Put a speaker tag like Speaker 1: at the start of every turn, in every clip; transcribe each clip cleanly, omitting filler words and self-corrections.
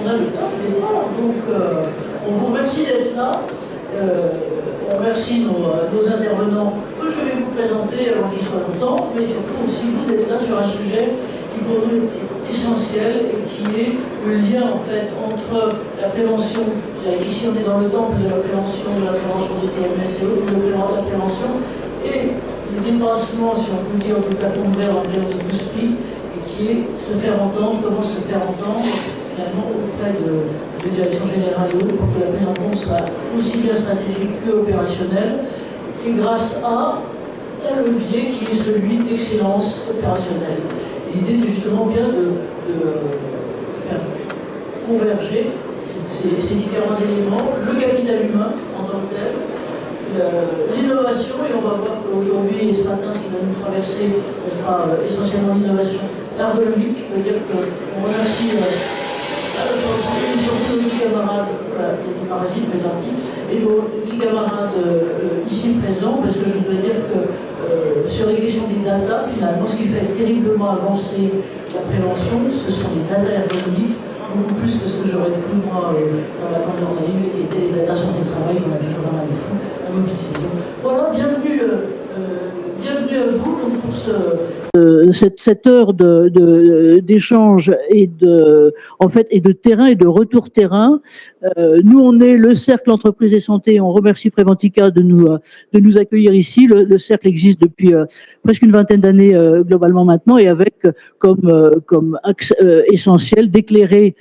Speaker 1: a le temps de départ. Donc, on vous remercie d'être là. On remercie nos intervenants que je vais vous présenter avant qu'ils soient longtemps, mais surtout aussi vous d'être là sur un sujet qui pour nous est essentiel et qui est le lien en fait entre la prévention, ici on est dans le temple de la prévention des TMS et autres, de la prévention et le dépassement, si on peut dire, du plafond de verre dans lequel on est tous pris, et qui est se faire entendre, comment se faire entendre finalement auprès de direction générale et autres pour que la prise en compte soit aussi bien stratégique que opérationnelle, et grâce à un levier qui est celui d'excellence opérationnelle. L'idée, c'est justement bien de faire converger ces différents éléments, le capital humain en tant que tel, l'innovation, et on va voir qu'aujourd'hui et ce matin, ce qui va nous traverser, ce sera essentiellement l'innovation ergonomique, c'est-à-dire qu'on remercie surtout nos petits camarades, voilà, des parasites, mais tant pis, et nos petits camarades ici présents, parce que je dois dire que sur les questions des data, finalement, ce qui fait terriblement avancer la prévention, ce sont les data ergonomiques, beaucoup plus que ce que j'aurais cru moi dans la grande journée, qui étaient les data santé de travail, qu'on a toujours un mal fou à mobiliser. Donc, voilà, bienvenue à vous donc, pour cette heure d'échange et de terrain et de retour terrain. Nous, on est le Cercle Entreprise et Santé. On remercie Préventica de nous accueillir ici. Le Cercle existe depuis presque une vingtaine d'années globalement maintenant, et avec comme axe essentiel d'éclairer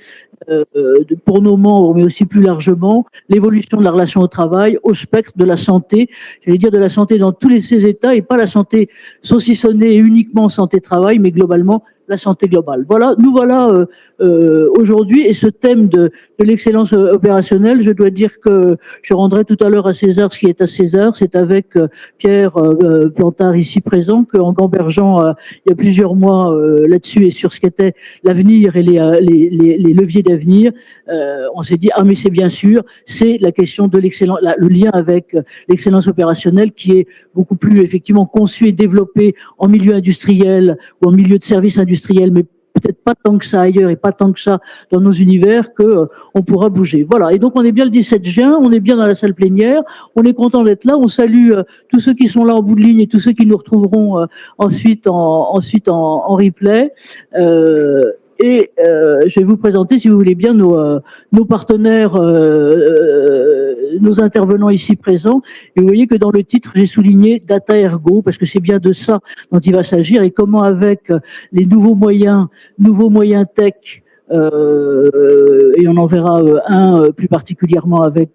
Speaker 1: pour nos membres, mais aussi plus largement, l'évolution de la relation au travail, au spectre de la santé, j'allais dire de la santé dans tous ses états, et pas la santé saucissonnée et uniquement santé-travail, mais globalement la santé globale. Voilà, nous voilà aujourd'hui, et ce thème de l'excellence opérationnelle, je dois dire que je rendrai tout à l'heure à César ce qui est à César. C'est avec Pierre Plantard ici présent qu'en gambergeant il y a plusieurs mois là-dessus et sur ce qu'était l'avenir et les leviers d'avenir, on s'est dit, ah mais c'est bien sûr, c'est la question de l'excellence, le lien avec l'excellence opérationnelle qui est beaucoup plus effectivement conçu et développé en milieu industriel ou en milieu de service industriel, mais peut-être pas tant que ça ailleurs et pas tant que ça dans nos univers que on pourra bouger. Voilà. Et donc on est bien le 17 juin, on est bien dans la salle plénière, on est content d'être là, on salue tous ceux qui sont là en bout de ligne et tous ceux qui nous retrouveront ensuite en replay. Je vais vous présenter, si vous voulez bien, nos partenaires, nos intervenants ici présents. Et vous voyez que dans le titre, j'ai souligné Data Ergo, parce que c'est bien de ça dont il va s'agir, et comment avec les nouveaux moyens tech, et on en verra un plus particulièrement avec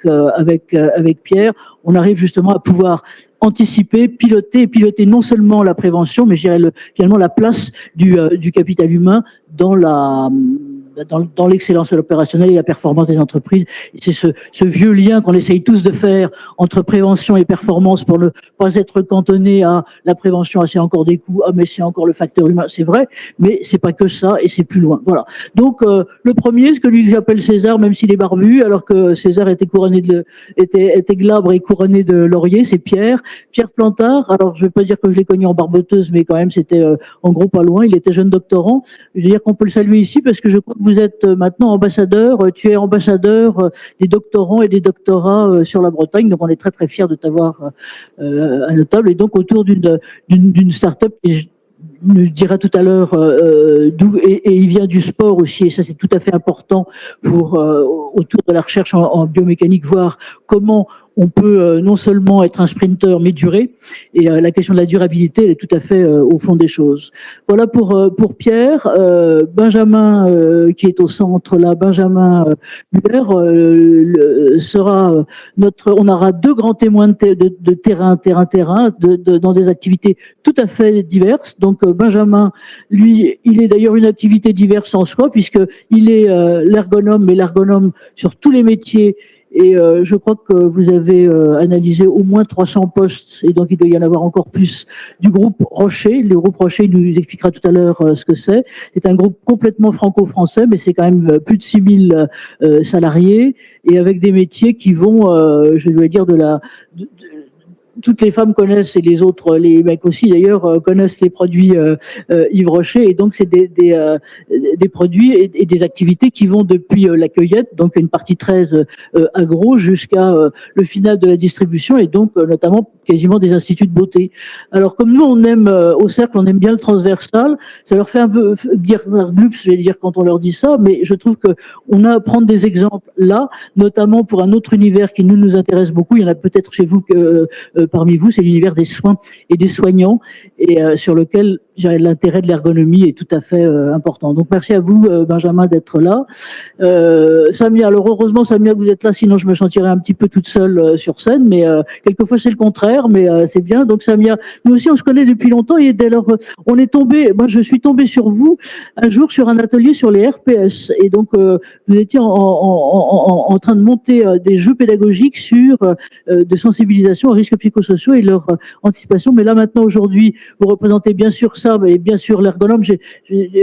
Speaker 1: Pierre, on arrive justement à pouvoir anticiper, piloter non seulement la prévention, mais je dirais finalement la place du capital humain dans l'excellence opérationnelle et la performance des entreprises. C'est ce vieux lien qu'on essaye tous de faire entre prévention et performance pour ne pas être cantonné à la prévention, c'est encore des coûts, mais c'est encore le facteur humain, c'est vrai, mais c'est pas que ça et c'est plus loin. Voilà. Donc le premier, ce que j'appelle César, même s'il est barbu, alors que César était glabre et couronné de laurier, c'est Pierre Plantard. Alors je vais pas dire que je l'ai connu en barboteuse, mais quand même c'était en gros pas loin. Il était jeune doctorant. Je veux dire qu'on peut le saluer ici parce que je crois que vous êtes maintenant ambassadeur, tu es ambassadeur des doctorants et des doctorats sur la Bretagne, donc on est très très fiers de t'avoir à notre table, et donc autour d'une start-up qui nous dira tout à l'heure d'où, et il vient du sport aussi, et ça c'est tout à fait important pour autour de la recherche en biomécanique, voir comment on peut non seulement être un sprinter mais durer, et la question de la durabilité elle est tout à fait au fond des choses. Voilà pour Pierre. Benjamin qui est au centre là, Benjamin Muller sera on aura deux grands témoins de terrain dans des activités tout à fait diverses. Donc Benjamin, lui, il est d'ailleurs une activité diverse en soi, puisqu'il est l'ergonome, mais l'ergonome sur tous les métiers. Et je crois que vous avez analysé au moins 300 postes, et donc il doit y en avoir encore plus, du groupe Rocher. Le groupe Rocher nous expliquera tout à l'heure ce que c'est. C'est un groupe complètement franco-français, mais c'est quand même plus de 6000 salariés, et avec des métiers qui vont, je dois dire, toutes les femmes connaissent, et les autres, les mecs aussi d'ailleurs, connaissent les produits Yves Rocher, et donc c'est des produits et des activités qui vont depuis la cueillette, donc une partie 13 agro, jusqu'à le final de la distribution, et donc notamment quasiment des instituts de beauté. Alors comme nous on aime au cercle, on aime bien le transversal, ça leur fait un peu dire glups, je vais dire, quand on leur dit ça, mais je trouve que on a à prendre des exemples là, notamment pour un autre univers qui nous intéresse beaucoup. Il y en a peut-être chez vous que parmi vous, c'est l'univers des soins et des soignants, et sur lequel l'intérêt de l'ergonomie est tout à fait important. Donc merci à vous, Benjamin, d'être là. Samia, alors heureusement Samia que vous êtes là, sinon je me sentirais un petit peu toute seule sur scène, mais quelquefois c'est le contraire, mais c'est bien. Donc Samia, nous aussi on se connaît depuis longtemps, et dès lors on est tombé, moi je suis tombée sur vous un jour sur un atelier sur les RPS, et donc vous étiez en train de monter des jeux pédagogiques sur de sensibilisation aux risques psychosociaux et leur anticipation. Mais là maintenant aujourd'hui vous représentez bien sûr ça, mais bien sûr l'ergonome. J'ai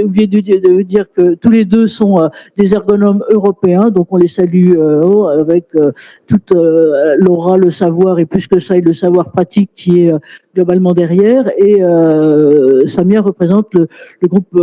Speaker 1: oublié de vous dire que tous les deux sont des ergonomes européens, donc on les salue avec toute l'aura, le savoir, et plus que ça, et le savoir pratique qui est globalement derrière. Et Samia représente le groupe,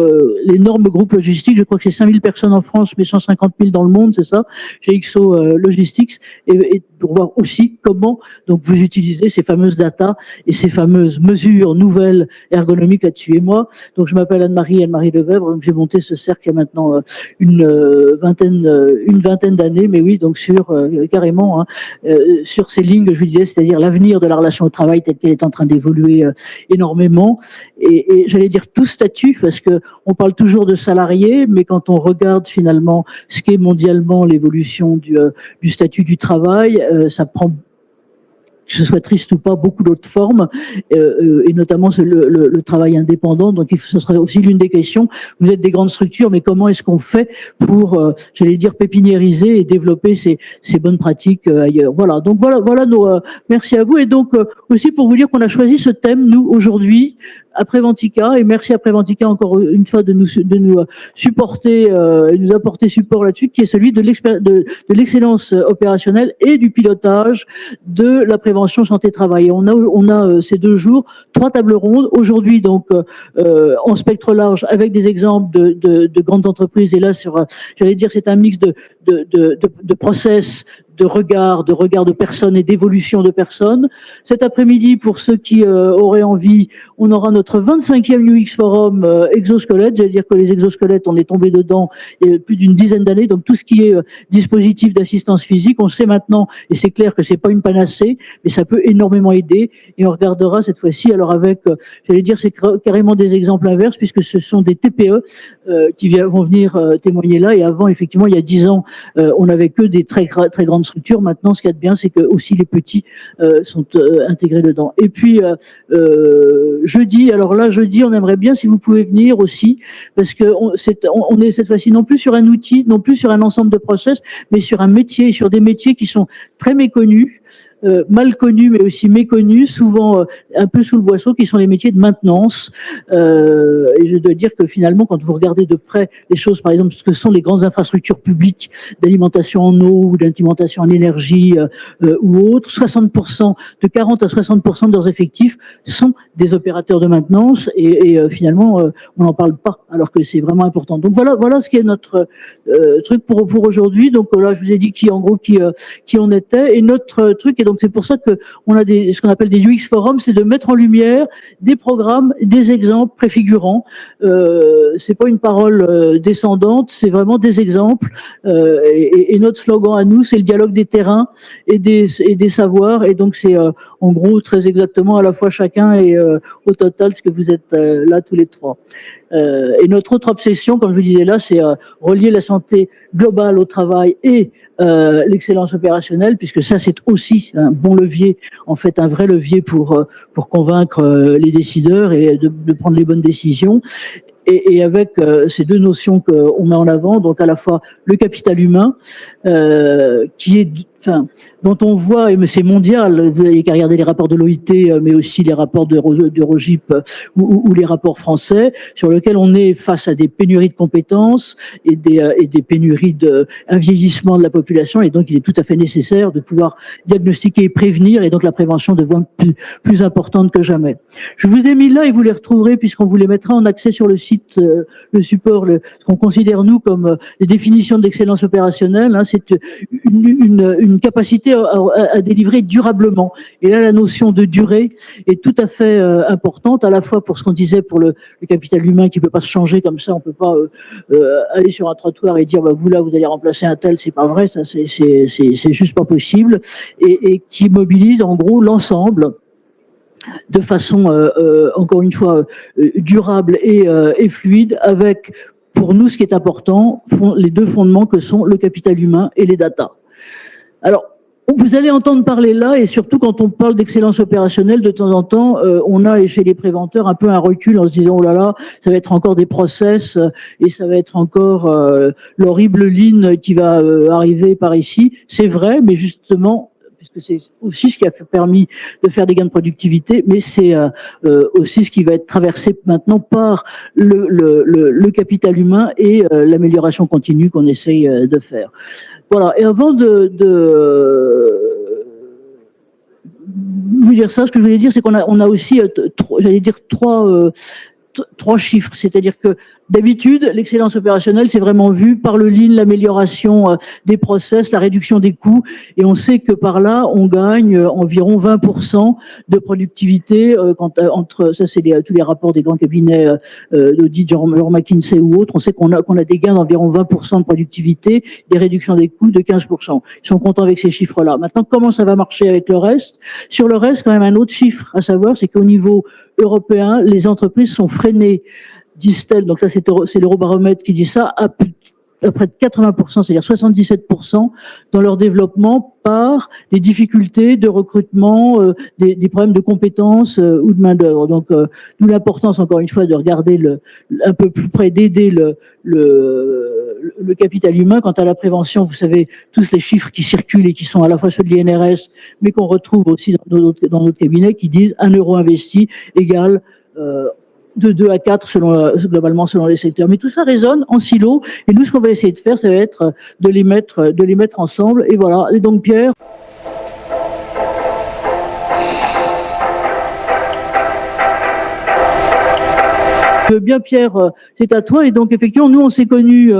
Speaker 1: l'énorme groupe logistique. Je crois que c'est 5000 personnes en France, mais 150 000 dans le monde, c'est ça, chez XO Logistics, et pour voir aussi comment donc vous utilisez ces fameuses data et ces fameuses mesures nouvelles ergonomiques là-dessus. Et moi, donc je m'appelle Anne-Marie Lefebvre, donc j'ai monté ce cercle il y a maintenant une vingtaine d'années, mais oui, donc sur carrément sur ces lignes que je vous disais, c'est-à-dire l'avenir de la relation au travail telle qu'elle est en train d'évoluer énormément, et j'allais dire tout statut, parce que on parle toujours de salariés, mais quand on regarde finalement ce qu'est mondialement l'évolution du statut du travail, ça prend, que ce soit triste ou pas, beaucoup d'autres formes, et notamment le travail indépendant. Donc ce serait aussi l'une des questions. Vous êtes des grandes structures, mais comment est-ce qu'on fait pour, j'allais dire, pépiniériser et développer ces bonnes pratiques ailleurs? Voilà, donc voilà merci à vous. Et donc aussi pour vous dire qu'on a choisi ce thème, nous, aujourd'hui, à Préventica, et merci à Préventica encore une fois de nous supporter et nous apporter support là-dessus, qui est celui de l'excellence opérationnelle et du pilotage de la prévention santé-travail. On a ces 2 jours 3 tables rondes. Aujourd'hui, donc, en spectre large, avec des exemples de grandes entreprises. Et là, j'allais dire, c'est un mix de process, de regard de personnes et d'évolution de personnes. Cet après-midi, pour ceux qui auraient envie, on aura notre 25e UX Forum exosquelette. J'allais dire que les exosquelettes, on est tombé dedans il y a plus d'une dizaine d'années. Donc tout ce qui est dispositif d'assistance physique, on sait maintenant, et c'est clair que c'est pas une panacée, mais ça peut énormément aider. Et on regardera cette fois-ci, alors avec, j'allais dire, c'est carrément des exemples inverses, puisque ce sont des TPE qui vont venir témoigner là. Et avant, effectivement, il y a 10 ans, on n'avait que des très grandes structures. Maintenant, ce qu'il y a de bien, c'est que aussi les petits sont intégrés dedans. Et puis jeudi, alors là, jeudi, on aimerait bien si vous pouvez venir aussi, parce que on est cette fois-ci non plus sur un outil, non plus sur un ensemble de process, mais sur un métier, sur des métiers qui sont très méconnus, mal connus, mais aussi méconnus, souvent un peu sous le boisseau, qui sont les métiers de maintenance. Et je dois dire que finalement, quand vous regardez de près les choses, par exemple, ce que sont les grandes infrastructures publiques d'alimentation en eau ou d'alimentation en énergie ou autres, 60%, de 40 à 60% de leurs effectifs sont des opérateurs de maintenance, et finalement, on n'en parle pas, alors que c'est vraiment important. Donc voilà ce qui est notre truc pour aujourd'hui. Donc là, je vous ai dit qui on était, et notre truc, et donc c'est pour ça que on a ce qu'on appelle des UX forums, c'est de mettre en lumière des programmes, des exemples préfigurants. C'est pas une parole descendante, c'est vraiment des exemples. Et notre slogan à nous, c'est le dialogue des terrains et des savoirs. Et donc c'est en gros très exactement à la fois chacun et au total ce que vous êtes là tous les trois. Et notre autre obsession, comme je vous disais là, c'est relier la santé globale au travail et l'excellence opérationnelle, puisque ça c'est aussi un bon levier, en fait un vrai levier pour convaincre les décideurs et de prendre les bonnes décisions. Et avec ces 2 notions qu'on met en avant, donc à la fois le capital humain, qui est
Speaker 2: enfin, dont on voit, et c'est mondial, vous n'avez qu'à regarder les rapports de l'OIT, mais aussi les rapports de ROGIP ou les rapports français, sur lesquels on est face à des pénuries de compétences et des pénuries un vieillissement de la population, et donc il est tout à fait nécessaire de pouvoir diagnostiquer et prévenir, et donc la prévention devient plus importante que jamais. Je vous ai mis là, et vous les retrouverez, puisqu'on vous les mettra en accès sur le site, le support, ce qu'on considère nous comme les définitions d'excellence opérationnelle, hein, c'est une capacité à délivrer durablement. Et là, la notion de durée est tout à fait importante, à la fois pour ce qu'on disait pour le capital humain qui ne peut pas se changer comme ça, on ne peut pas aller sur un trottoir et dire bah, vous là, vous allez remplacer un tel, c'est pas vrai, ça c'est juste pas possible, et qui mobilise en gros l'ensemble de façon, encore une fois, durable et fluide, avec, pour nous, ce qui est important, les deux fondements que sont le capital humain et les data. Alors, vous allez entendre parler là, et surtout quand on parle d'excellence opérationnelle, de temps en temps, on a chez les préventeurs un peu un recul en se disant, oh là là, ça va être encore des process, et ça va être encore l'horrible ligne qui va arriver par ici. C'est vrai, mais justement, puisque c'est aussi ce qui a permis de faire des gains de productivité, mais c'est aussi ce qui va être traversé maintenant par le capital humain et l'amélioration continue qu'on essaye de faire. Voilà, et avant de vous dire ça, ce que je voulais dire, c'est qu'on a aussi, j'allais dire, trois chiffres, c'est-à-dire que d'habitude, l'excellence opérationnelle, c'est vraiment vu par le lean, l'amélioration des process, la réduction des coûts, et on sait que par là, on gagne environ 20% de productivité, entre, ça c'est tous les rapports des grands cabinets d'audit, genre McKinsey ou autres, on sait qu'on a des gains d'environ 20% de productivité, des réductions des coûts de 15%. Ils sont contents avec ces chiffres-là. Maintenant, comment ça va marcher avec le reste? Sur le reste, quand même, un autre chiffre à savoir, c'est qu'au niveau européen, les entreprises sont freinées, disent-elles, donc là c'est l'Eurobaromètre qui dit ça, à près de 80%, c'est-à-dire 77% dans leur développement par des difficultés de recrutement, des problèmes de compétences ou de main-d'œuvre. Donc, d'où l'importance, encore une fois, de regarder un peu plus près, d'aider le capital humain. Quant à la prévention, vous savez, tous les chiffres qui circulent et qui sont à la fois ceux de l'INRS, mais qu'on retrouve aussi dans notre cabinet, qui disent 1 euro investi égale de 2 à 4 globalement selon les secteurs. Mais tout ça résonne en silo, et nous, ce qu'on va essayer de faire, ça va être de les mettre ensemble. Et voilà. Et donc, Pierre. Bien, Pierre, c'est à toi. Et donc, effectivement, nous, on s'est connus.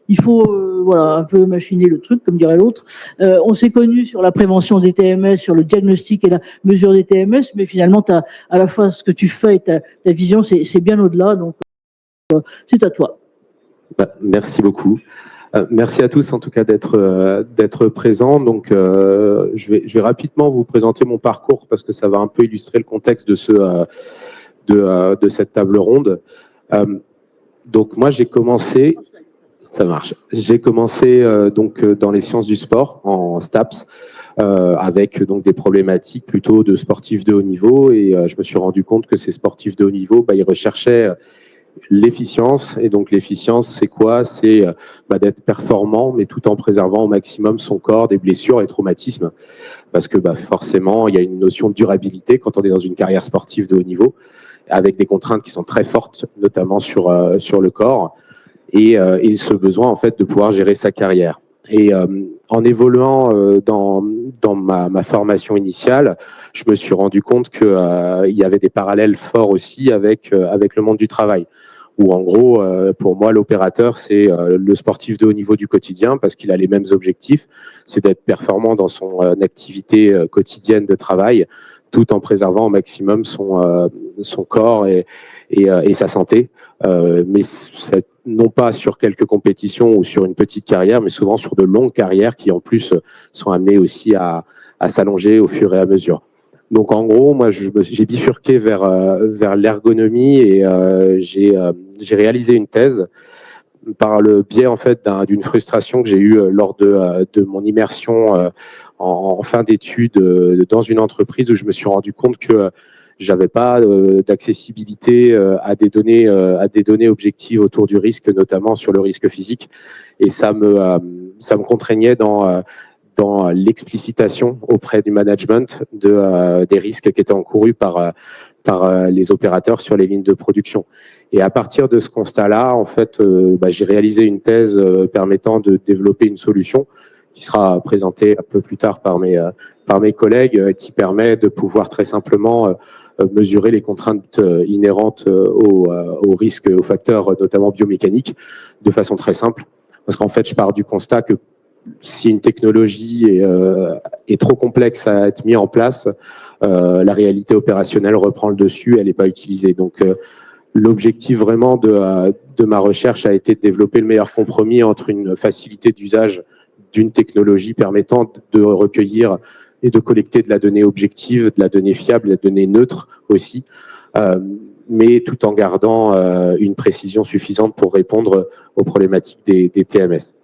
Speaker 2: Il faut voilà, un peu machiner le truc, comme dirait l'autre. On s'est connus sur la prévention des TMS, sur le diagnostic et la mesure des TMS, mais finalement, à la fois ce que tu fais et ta vision, c'est bien au-delà. Donc, c'est à toi.
Speaker 3: Merci beaucoup. Merci à tous, en tout cas, d'être présents. Donc, je vais rapidement vous présenter mon parcours parce que ça va un peu illustrer le contexte de cette table ronde. Donc, moi, j'ai commencé... Ça marche. J'ai commencé donc dans les sciences du sport en STAPS avec donc des problématiques plutôt de sportifs de haut niveau, et je me suis rendu compte que ces sportifs de haut niveau, ils recherchaient l'efficience. Et donc l'efficience, c'est quoi? C'est d'être performant, mais tout en préservant au maximum son corps des blessures et traumatismes, parce que forcément, il y a une notion de durabilité quand on est dans une carrière sportive de haut niveau, avec des contraintes qui sont très fortes, notamment sur le corps. Et ce besoin en fait de pouvoir gérer sa carrière. Et en évoluant dans ma formation initiale, je me suis rendu compte que il y avait des parallèles forts aussi avec le monde du travail, où en gros, pour moi, l'opérateur, c'est le sportif de haut niveau du quotidien, parce qu'il a les mêmes objectifs, c'est d'être performant dans son activité quotidienne de travail, tout en préservant au maximum son corps et sa santé, mais non pas sur quelques compétitions ou sur une petite carrière, mais souvent sur de longues carrières qui en plus sont amenées aussi à s'allonger au fur et à mesure. Donc en gros, moi j'ai bifurqué vers l'ergonomie, et j'ai réalisé une thèse par le biais en fait d'une frustration que j'ai eue lors de mon immersion en fin d'études dans une entreprise, où je me suis rendu compte que j'avais pas d'accessibilité à des données objectives autour du risque, notamment sur le risque physique, et ça me contraignait dans dans l'explicitation auprès du management des risques qui étaient encourus par les opérateurs sur les lignes de production. Et à partir de ce constat-là, en fait, j'ai réalisé une thèse permettant de développer une solution qui sera présentée un peu plus tard par mes collègues, qui permet de pouvoir très simplement mesurer les contraintes inhérentes aux risques, aux facteurs notamment biomécaniques, de façon très simple. Parce qu'en fait, je pars du constat que si une technologie est trop complexe à être mise en place, la réalité opérationnelle reprend le dessus, elle n'est pas utilisée. Donc, l'objectif vraiment de ma recherche a été de développer le meilleur compromis entre une facilité d'usage d'une technologie permettant de recueillir et de collecter de la donnée objective, de la donnée fiable, de la donnée neutre aussi, mais tout en gardant une précision suffisante pour répondre aux problématiques des TMS.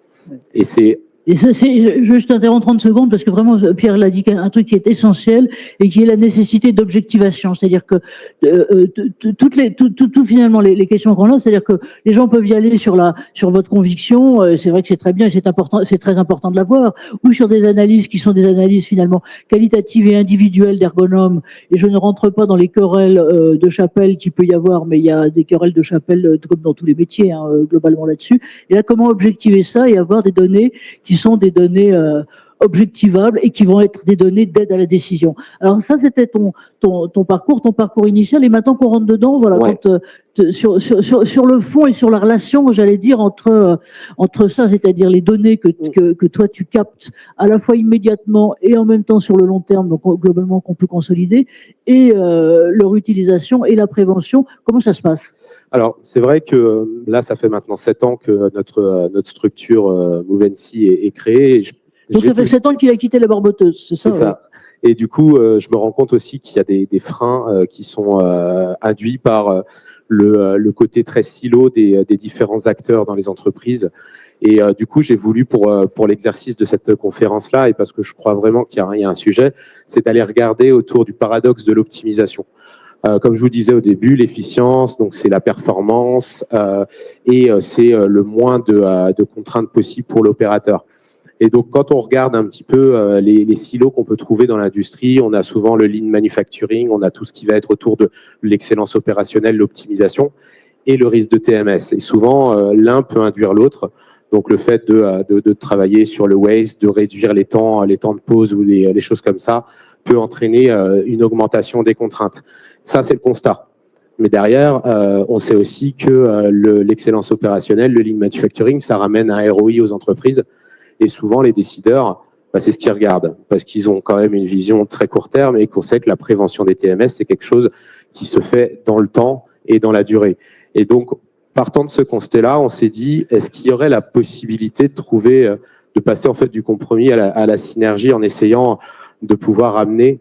Speaker 3: Et c'est...
Speaker 2: Et ça, je t'interromps 30 secondes parce que vraiment, Pierre l'a dit, un truc qui est essentiel et qui est la nécessité d'objectivation. C'est-à-dire que finalement les questions qu'on a, c'est-à-dire que les gens peuvent y aller sur votre conviction. C'est vrai que c'est très bien, c'est important, c'est très important de l'avoir, ou sur des analyses qui sont des analyses finalement qualitatives et individuelles d'ergonomes. Et je ne rentre pas dans les querelles de chapelle qu'il peut y avoir, mais il y a des querelles de chapelle comme dans tous les métiers, hein, globalement là-dessus. Et là, comment objectiver ça et avoir des données qui sont des données objectivables et qui vont être des données d'aide à la décision. Alors ça, c'était ton parcours initial. Et maintenant qu'on rentre dedans, voilà,
Speaker 3: Ouais.
Speaker 2: sur le fond et sur la relation, j'allais dire, entre ça, c'est-à-dire les données que toi tu captes à la fois immédiatement et en même temps sur le long terme, donc globalement qu'on peut consolider, et leur utilisation et la prévention, comment ça se passe ?
Speaker 3: Alors, c'est vrai que là, ça fait maintenant 7 ans que notre structure Movency est créée.
Speaker 2: Donc ça fait 7 ans qu'il a quitté la barboteuse, c'est ça?
Speaker 3: C'est ça. Et du coup, je me rends compte aussi qu'il y a des freins qui sont induits par le côté très silo des différents acteurs dans les entreprises. Et du coup, j'ai voulu, pour l'exercice de cette conférence-là, et parce que je crois vraiment qu'il y a un sujet, c'est d'aller regarder autour du paradoxe de l'optimisation. Comme je vous disais au début, l'efficience, donc c'est la performance et c'est le moins de contraintes possibles pour l'opérateur. Et donc, quand on regarde un petit peu les silos qu'on peut trouver dans l'industrie, on a souvent le lean manufacturing, on a tout ce qui va être autour de l'excellence opérationnelle, l'optimisation et le risque de TMS. Et souvent, l'un peut induire l'autre. Donc, le fait de travailler sur le waste, de réduire les temps de pause ou les choses comme ça, peut entraîner une augmentation des contraintes. Ça, c'est le constat. Mais derrière, on sait aussi que l'excellence opérationnelle, le lean manufacturing, ça ramène un ROI aux entreprises. Et souvent, les décideurs, c'est ce qu'ils regardent, parce qu'ils ont quand même une vision très court terme et qu'on sait que la prévention des TMS, c'est quelque chose qui se fait dans le temps et dans la durée. Et donc, partant de ce constat-là, on s'est dit, est-ce qu'il y aurait la possibilité de passer en fait du compromis à la synergie en essayant de pouvoir amener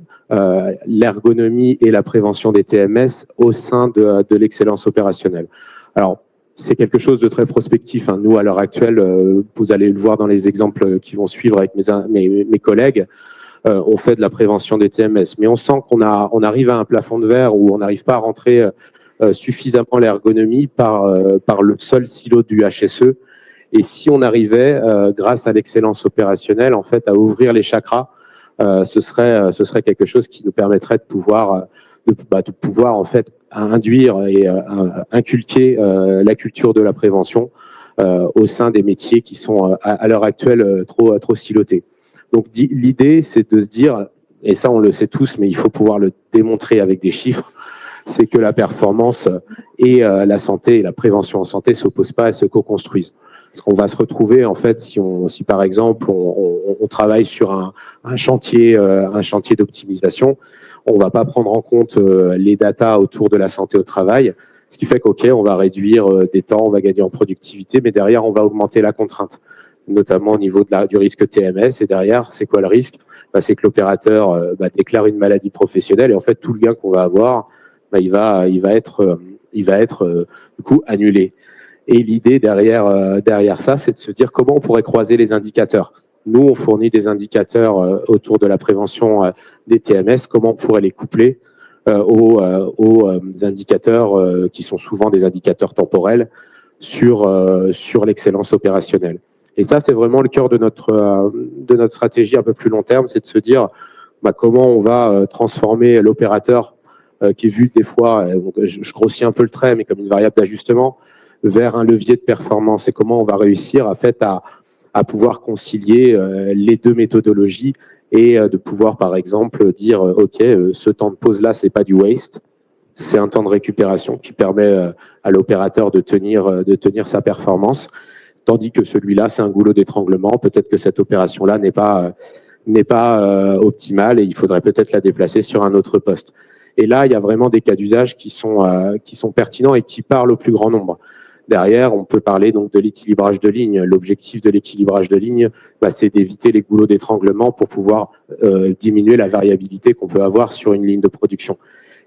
Speaker 3: l'ergonomie et la prévention des TMS au sein de l'excellence opérationnelle. Alors, c'est quelque chose de très prospectif. Hein. Nous, à l'heure actuelle, vous allez le voir dans les exemples qui vont suivre avec mes collègues, on fait de la prévention des TMS. Mais on sent qu'on arrive à un plafond de verre où on n'arrive pas à rentrer suffisamment l'ergonomie par le seul silo du HSE. Et si on arrivait, grâce à l'excellence opérationnelle, en fait, à ouvrir les chakras, ce serait quelque chose qui nous permettrait de pouvoir en fait induire et inculquer la culture de la prévention au sein des métiers qui sont à l'heure actuelle trop silotés. Donc l'idée, c'est de se dire, et ça on le sait tous, mais il faut pouvoir le démontrer avec des chiffres, c'est que la performance et la santé et la prévention en santé s'opposent pas et se co-construisent. Parce qu'on va se retrouver, en fait, si par exemple, on travaille sur un chantier d'optimisation, on va pas prendre en compte les datas autour de la santé au travail, ce qui fait qu'ok, on va réduire des temps, on va gagner en productivité, mais derrière, on va augmenter la contrainte, notamment au niveau du risque TMS. Et derrière, c'est quoi le risque? C'est que l'opérateur déclare une maladie professionnelle et en fait, tout le gain qu'on va avoir, il va être du coup annulé. Et l'idée derrière ça, c'est de se dire comment on pourrait croiser les indicateurs. Nous, on fournit des indicateurs autour de la prévention des TMS, comment on pourrait les coupler aux indicateurs qui sont souvent des indicateurs temporels sur l'excellence opérationnelle. Et ça, c'est vraiment le cœur de notre stratégie un peu plus long terme, c'est de se dire comment on va transformer l'opérateur qui est vu des fois, je grossis un peu le trait, mais comme une variable d'ajustement, vers un levier de performance, et comment on va réussir à pouvoir concilier les deux méthodologies et de pouvoir, par exemple, dire OK, ce temps de pause-là, c'est pas du waste, c'est un temps de récupération qui permet à l'opérateur de tenir sa performance, tandis que celui-là, c'est un goulot d'étranglement. Peut-être que cette opération-là n'est pas optimale et il faudrait peut-être la déplacer sur un autre poste. Et là, il y a vraiment des cas d'usage qui sont pertinents et qui parlent au plus grand nombre. Derrière, on peut parler donc de l'équilibrage de ligne. L'objectif de l'équilibrage de ligne, c'est d'éviter les goulots d'étranglement pour pouvoir diminuer la variabilité qu'on peut avoir sur une ligne de production.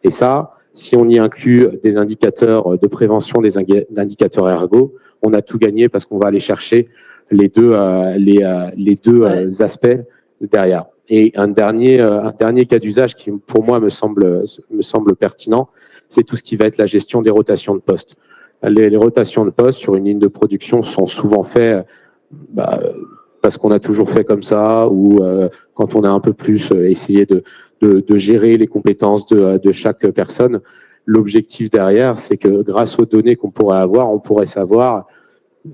Speaker 3: Et ça, si on y inclut des indicateurs de prévention, des indicateurs ergo, on a tout gagné parce qu'on va aller chercher les deux aspects derrière. Et un dernier cas d'usage qui, pour moi, me semble pertinent, c'est tout ce qui va être la gestion des rotations de postes. Les rotations de postes sur une ligne de production sont souvent faites parce qu'on a toujours fait comme ça, ou quand on a un peu plus essayé de gérer les compétences de chaque personne. L'objectif derrière, c'est que grâce aux données qu'on pourrait avoir, on pourrait savoir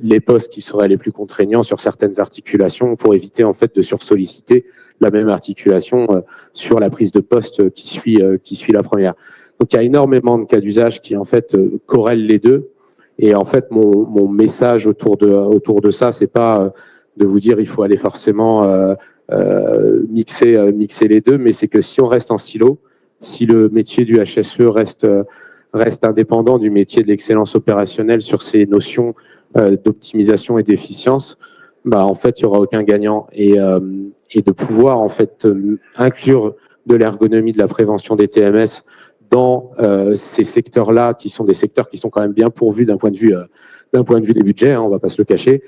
Speaker 3: les postes qui seraient les plus contraignants sur certaines articulations pour éviter en fait de sursolliciter la même articulation sur la prise de poste qui suit la première. Donc il y a énormément de cas d'usage qui en fait corrèlent les deux. Et en fait mon message autour de ça, c'est pas de vous dire il faut aller forcément mixer les deux, mais c'est que si on reste en silo, si le métier du HSE reste indépendant du métier de l'excellence opérationnelle sur ces notions d'optimisation et d'efficience, en fait, il n'y aura aucun gagnant. Et de pouvoir, en fait, inclure de l'ergonomie, de la prévention des TMS dans ces secteurs-là, qui sont des secteurs qui sont quand même bien pourvus d'un point de vue des budgets, on ne va pas se le cacher,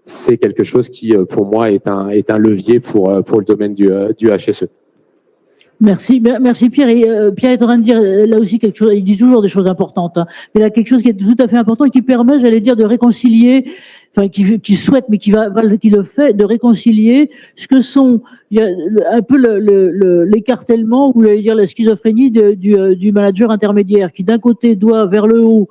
Speaker 3: c'est quelque chose qui, pour moi, est un levier pour le domaine du HSE.
Speaker 2: Merci Pierre. Et Pierre est en train de dire là aussi quelque chose, il dit toujours des choses importantes, hein, mais là quelque chose qui est tout à fait important et qui permet, j'allais dire, de réconcilier, enfin qui souhaite, mais qui le fait, de réconcilier ce que sont, il y a un peu l'écartèlement ou j'allais dire la schizophrénie du manager intermédiaire qui d'un côté doit vers le haut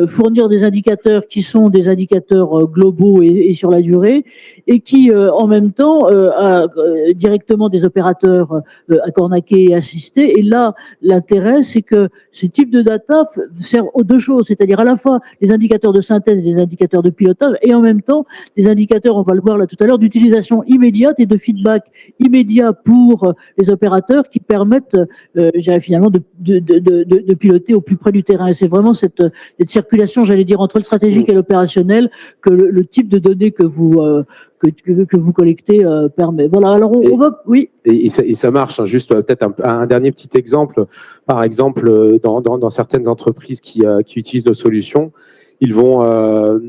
Speaker 2: fournir des indicateurs qui sont des indicateurs globaux et sur la durée, et qui en même temps a directement des opérateurs à cornaquer et assister. Et là, l'intérêt, c'est que ce type de data sert aux deux choses, c'est-à-dire à la fois des indicateurs de synthèse et des indicateurs de pilotage, et en même temps des indicateurs, on va le voir là tout à l'heure, d'utilisation immédiate et de feedback immédiat pour les opérateurs qui permettent, je dirais finalement, de piloter au plus près du terrain. Et c'est vraiment cette circulation, j'allais dire, entre le stratégique et l'opérationnel que le type de données que vous collectez permet. Voilà, alors on va... Oui.
Speaker 3: Et ça marche, hein. Juste peut-être un dernier petit exemple. Par exemple, dans certaines entreprises qui utilisent nos solutions, ils vont,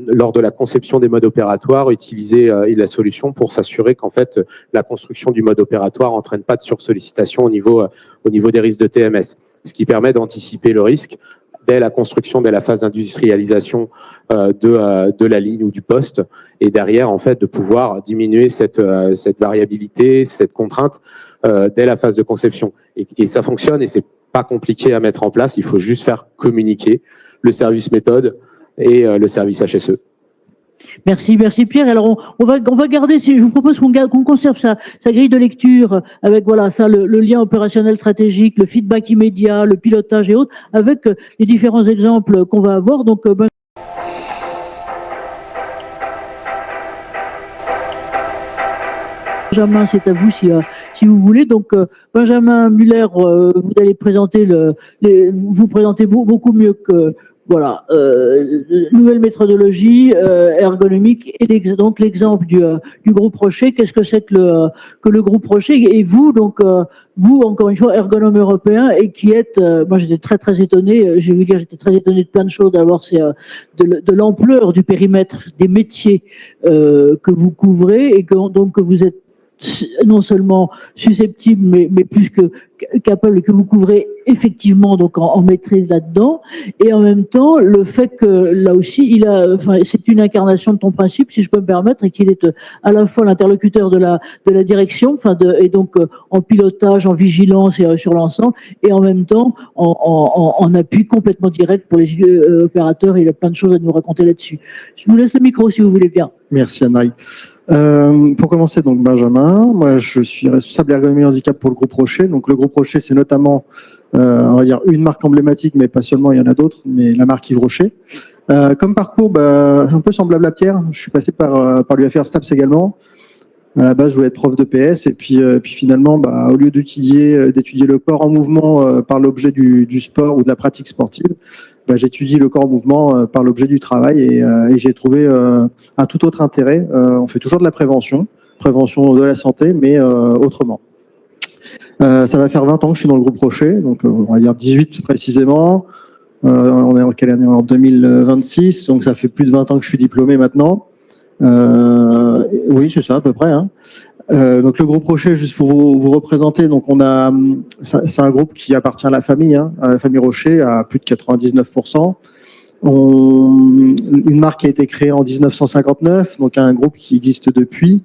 Speaker 3: lors de la conception des modes opératoires, utiliser la solution pour s'assurer qu'en fait, la construction du mode opératoire n'entraîne pas de sursollicitation au niveau des risques de TMS, ce qui permet d'anticiper le risque dès la construction, dès la phase d'industrialisation de la ligne ou du poste, et derrière, en fait, de pouvoir diminuer cette variabilité, cette contrainte dès la phase de conception. Et ça fonctionne et c'est pas compliqué à mettre en place, il faut juste faire communiquer le service méthode et le service HSE.
Speaker 2: Merci Pierre. Alors on va garder, je vous propose qu'on conserve sa grille de lecture avec voilà ça le lien opérationnel stratégique, le feedback immédiat, le pilotage et autres, avec les différents exemples qu'on va avoir. Donc Benjamin, c'est à vous si vous voulez. Donc Benjamin Muller, vous allez présenter vous présentez beaucoup mieux que voilà, nouvelle méthodologie ergonomique et donc l'exemple du groupe Rocher. Qu'est-ce que c'est que le groupe Rocher? Et vous, donc vous encore une fois ergonome européen et qui êtes, moi j'étais très étonné. Je vais vous dire, j'étais très étonné de plein de choses. D'abord, c'est de l'ampleur du périmètre des métiers que vous couvrez et que vous êtes non seulement susceptible, mais plus que capable, que vous couvrez effectivement donc en maîtrise là-dedans, et en même temps le fait que là aussi c'est une incarnation de ton principe, si je peux me permettre, et qu'il est à la fois l'interlocuteur de la direction, et donc en pilotage, en vigilance et sur l'ensemble, et en même temps en appui complètement direct pour les opérateurs. Il a plein de choses à nous raconter là-dessus. Je vous laisse le micro si vous voulez bien.
Speaker 4: Merci Anne-Marie. Pour commencer, donc Benjamin, moi je suis responsable ergonomie handicap pour le groupe Rocher. Donc le groupe Rocher, c'est notamment, on va dire, une marque emblématique, mais pas seulement, il y en a d'autres, mais la marque Yves Rocher. Comme parcours, un peu semblable à Pierre, je suis passé par l'UFR STAPS également. À la base, je voulais être prof de PS, et puis finalement, au lieu d'étudier le corps en mouvement par l'objet du sport ou de la pratique sportive, j'étudie le corps en mouvement par l'objet du travail, et j'ai trouvé un tout autre intérêt. On fait toujours de la prévention de la santé, mais autrement. Ça va faire 20 ans que je suis dans le groupe Rocher, donc on va dire 18 précisément. On est en quelle année? En 2026, donc ça fait plus de 20 ans que je suis diplômé maintenant. Oui, c'est ça à peu près. Hein. Donc le groupe Rocher, juste pour vous représenter, donc c'est un groupe qui appartient à la famille Rocher à plus de 99%. Une marque qui a été créée en 1959, donc un groupe qui existe depuis.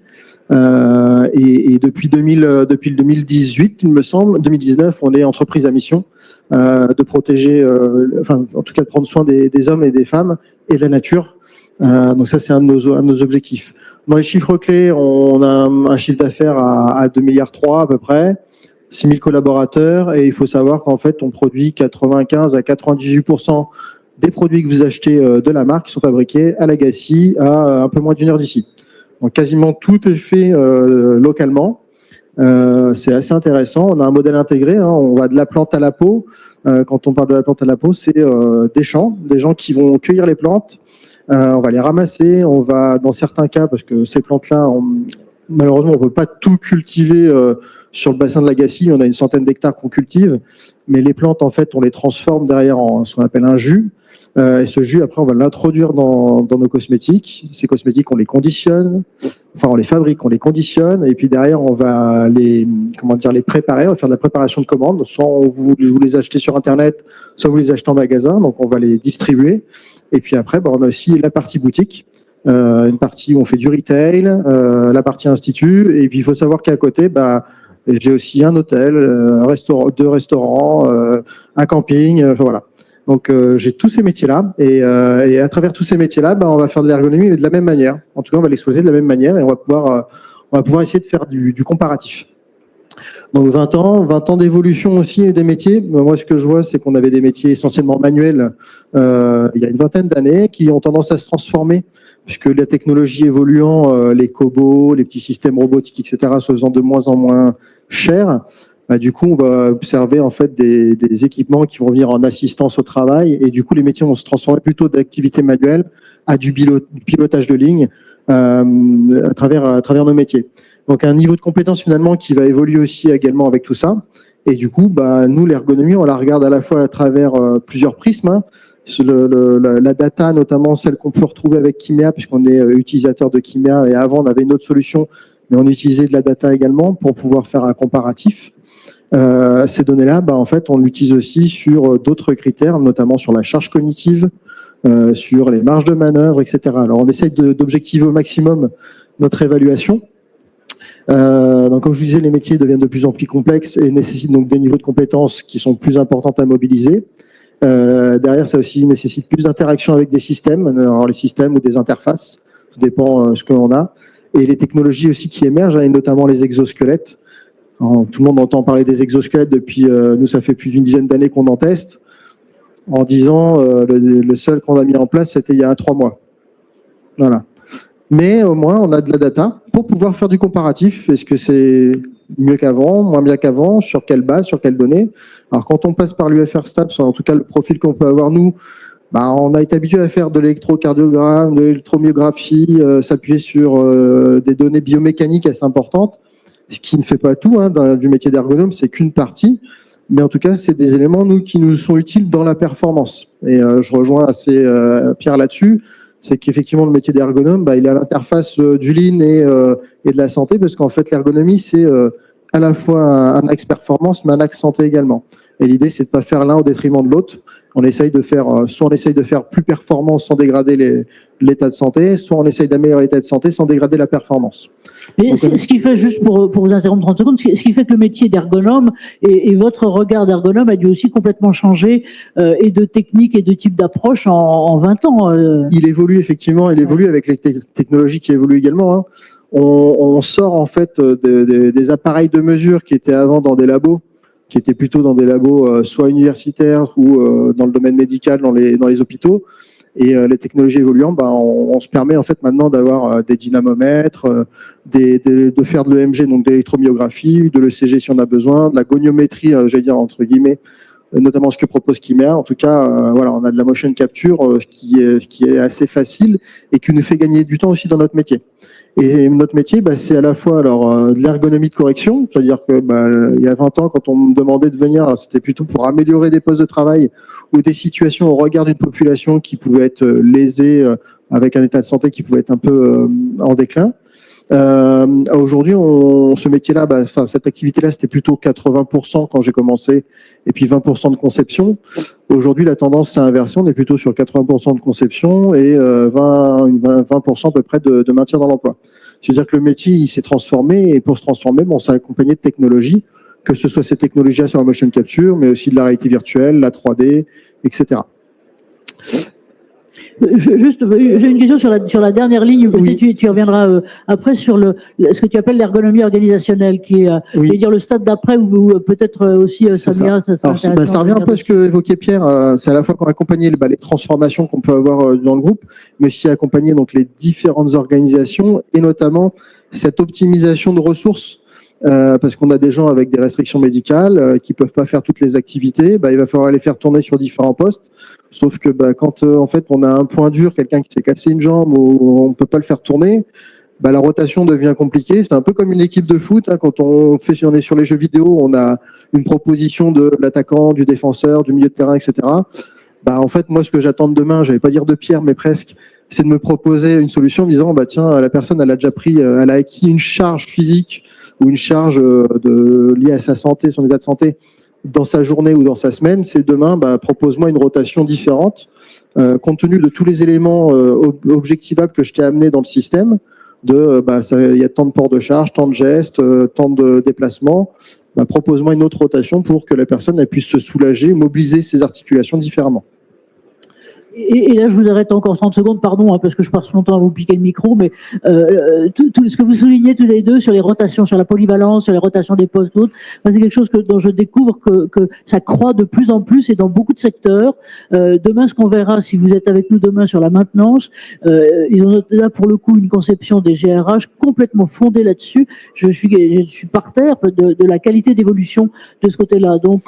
Speaker 4: Et depuis 2018, il me semble, 2019, on est entreprise à mission de protéger, en tout cas de prendre soin des hommes et des femmes et de la nature. Donc ça, c'est un de nos objectifs. Dans les chiffres clés, on a un chiffre d'affaires à 2,3 milliards à peu près, 6 000 collaborateurs, et il faut savoir qu'en fait, on produit 95 à 98% des produits que vous achetez de la marque qui sont fabriqués à Lagacy, à un peu moins d'1 heure d'ici. Donc quasiment tout est fait localement. C'est assez intéressant. On a un modèle intégré, on va de la plante à la peau. Quand on parle de la plante à la peau, c'est des gens qui vont cueillir les plantes. On va les ramasser, on va, dans certains cas, parce que ces plantes-là, malheureusement, on ne peut pas tout cultiver sur le bassin de Lagacy, on a une centaine d'hectares qu'on cultive, mais les plantes, en fait, on les transforme derrière en ce qu'on appelle un jus, et ce jus, après, on va l'introduire dans nos cosmétiques. Ces cosmétiques, on les conditionne, on les fabrique, on les conditionne, et puis derrière, on va les préparer, on va faire de la préparation de commande, soit vous les achetez sur Internet, soit vous les achetez en magasin, donc on va les distribuer. Et puis après, on a aussi la partie boutique, une partie où on fait du retail, la partie institut. Et puis il faut savoir qu'à côté, j'ai aussi un hôtel, deux restaurants, un camping, voilà. Donc j'ai tous ces métiers-là, et à travers tous ces métiers-là, on va faire de l'ergonomie mais de la même manière. En tout cas, on va l'exposer de la même manière, et on va pouvoir essayer de faire du comparatif. Donc 20 ans d'évolution aussi des métiers. Moi, ce que je vois, c'est qu'on avait des métiers essentiellement manuels il y a une vingtaine d'années qui ont tendance à se transformer, puisque la technologie évoluant, les cobots, les petits systèmes robotiques, etc., se faisant de moins en moins chers, du coup, on va observer en fait des équipements qui vont venir en assistance au travail, et du coup, les métiers vont se transformer plutôt d'activités manuelles à du pilotage de ligne à travers nos métiers. Donc un niveau de compétence finalement qui va évoluer aussi également avec tout ça. Et du coup, nous, l'ergonomie, on la regarde à la fois à travers plusieurs prismes. La data, notamment celle qu'on peut retrouver avec Kimea, puisqu'on est utilisateur de Kimea, et avant on avait une autre solution, mais on utilisait de la data également pour pouvoir faire un comparatif. Ces données-là, en fait, on l'utilise aussi sur d'autres critères, notamment sur la charge cognitive, sur les marges de manœuvre, etc. Alors on essaye d'objectiver au maximum notre évaluation. Donc, comme je vous disais, les métiers deviennent de plus en plus complexes et nécessitent donc des niveaux de compétences qui sont plus importants à mobiliser. Derrière, ça aussi nécessite plus d'interaction avec des systèmes, alors les systèmes ou des interfaces, tout dépend de ce que l'on a. Et les technologies aussi qui émergent, et notamment les exosquelettes. Alors, tout le monde entend parler des exosquelettes depuis, nous, ça fait plus d'une dizaine d'années qu'on en teste. En 10 ans, le seul qu'on a mis en place, c'était il y a 3 mois. Voilà. Mais au moins, on a de la data pour pouvoir faire du comparatif. Est-ce que c'est mieux qu'avant, moins bien qu'avant, sur quelle base, sur quelles données? Alors, quand on passe par l'UFR STAPS, en tout cas, le profil qu'on peut avoir, nous, on a été habitué à faire de l'électrocardiogramme, de l'électromyographie, s'appuyer sur des données biomécaniques assez importantes, ce qui ne fait pas tout du métier d'ergonome, c'est qu'une partie. Mais en tout cas, c'est des éléments, nous, qui nous sont utiles dans la performance. Et je rejoins assez Pierre là-dessus. c'est qu'effectivement, le métier d'ergonome, il est à l'interface du lean et de la santé, parce qu'en fait, l'ergonomie, c'est à la fois un axe performance, mais un axe santé également. Et l'idée, c'est de pas faire l'un au détriment de l'autre. On essaye de faire, soit on essaye de faire plus performant sans dégrader l'état de santé, soit on essaye d'améliorer l'état de santé sans dégrader la performance.
Speaker 2: Mais ce qui fait, juste pour vous interrompre 30 secondes, ce qui fait que le métier d'ergonome et votre regard d'ergonome a dû aussi complètement changer et de technique et de type d'approche en 20 ans.
Speaker 4: Il évolue effectivement, il évolue avec les technologies qui évoluent également, hein. On sort en fait des appareils de mesure qui étaient avant dans des labos, qui étaient plutôt dans des labos soit universitaires ou dans le domaine médical, dans les hôpitaux. Et les technologies évoluant, on se permet en fait maintenant d'avoir des dynamomètres, de faire de l'EMG, donc de l'électromyographie, de l'ECG si on a besoin, de la goniométrie, j'allais dire entre guillemets, notamment ce que propose Chimera. En tout cas, voilà, on a de la motion capture, ce qui est assez facile et qui nous fait gagner du temps aussi dans notre métier. Et notre métier, c'est à la fois de l'ergonomie de correction, c'est-à-dire que il y a 20 ans, quand on me demandait de venir, c'était plutôt pour améliorer des postes de travail ou des situations au regard d'une population qui pouvait être lésée avec un état de santé qui pouvait être un peu en déclin. Aujourd'hui, ce métier-là, cette activité-là, c'était plutôt 80% quand j'ai commencé, et puis 20% de conception. Aujourd'hui, la tendance s'est inversée. On est plutôt sur 80% de conception et 20% à peu près de maintien dans l'emploi. C'est-à-dire que le métier, il s'est transformé, et pour se transformer, on s'est accompagné de technologies, que ce soit ces technologies sur la motion capture, mais aussi de la réalité virtuelle, la 3D, etc.
Speaker 2: J'ai une question sur la dernière ligne,
Speaker 4: oui.
Speaker 2: Tu reviendras après sur ce que tu appelles l'ergonomie organisationnelle, qui est
Speaker 4: oui.
Speaker 2: Dire le stade d'après, ou peut-être aussi Samia.
Speaker 4: Ça revient un peu à ce que évoquait Pierre, c'est à la fois qu'on accompagne les transformations qu'on peut avoir dans le groupe, mais aussi accompagner donc les différentes organisations, et notamment cette optimisation de ressources. Parce qu'on a des gens avec des restrictions médicales qui peuvent pas faire toutes les activités, il va falloir les faire tourner sur différents postes. Sauf que quand en fait on a un point dur, quelqu'un qui s'est cassé une jambe ou on peut pas le faire tourner, la rotation devient compliquée. C'est un peu comme une équipe de foot, hein, quand on est sur les jeux vidéo, on a une proposition de l'attaquant, du défenseur, du milieu de terrain, etc. En fait, moi, ce que j'attends de demain, j'allais pas dire de Pierre, mais presque, c'est de me proposer une solution en me disant, tiens, la personne, elle a déjà elle a acquis une charge physique ou une charge liée à sa santé, son état de santé, dans sa journée ou dans sa semaine. C'est demain, propose-moi une rotation différente, compte tenu de tous les éléments objectivables que je t'ai amenés dans le système, il y a tant de ports de charge, tant de gestes, tant de déplacements. Propose-moi une autre rotation pour que la personne elle puisse se soulager, mobiliser ses articulations différemment.
Speaker 2: Et là, je vous arrête encore 30 secondes, pardon, parce que je passe mon temps à vous piquer le micro, mais tout ce que vous soulignez tous les deux sur les rotations, sur la polyvalence, sur les rotations des postes, d'autres, c'est quelque chose dont je découvre que ça croît de plus en plus et dans beaucoup de secteurs. Demain, ce qu'on verra, si vous êtes avec nous demain sur la maintenance, ils ont là pour le coup une conception des GRH complètement fondée là-dessus. Je suis par terre de la qualité d'évolution de ce côté-là. Donc,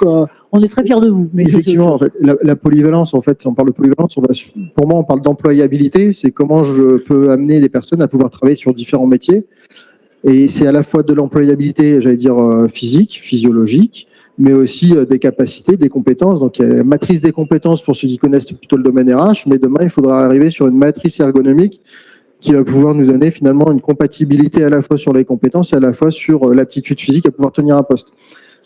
Speaker 2: on est très fiers de vous. Mais
Speaker 4: effectivement, en fait, la polyvalence, en fait, on parle de polyvalence, pour moi, on parle d'employabilité. C'est comment je peux amener des personnes à pouvoir travailler sur différents métiers. Et c'est à la fois de l'employabilité, j'allais dire, physique, physiologique, mais aussi des capacités, des compétences. Donc, il y a la matrice des compétences pour ceux qui connaissent plutôt le domaine RH, mais demain, il faudra arriver sur une matrice ergonomique qui va pouvoir nous donner finalement une compatibilité à la fois sur les compétences et à la fois sur l'aptitude physique à pouvoir tenir un poste.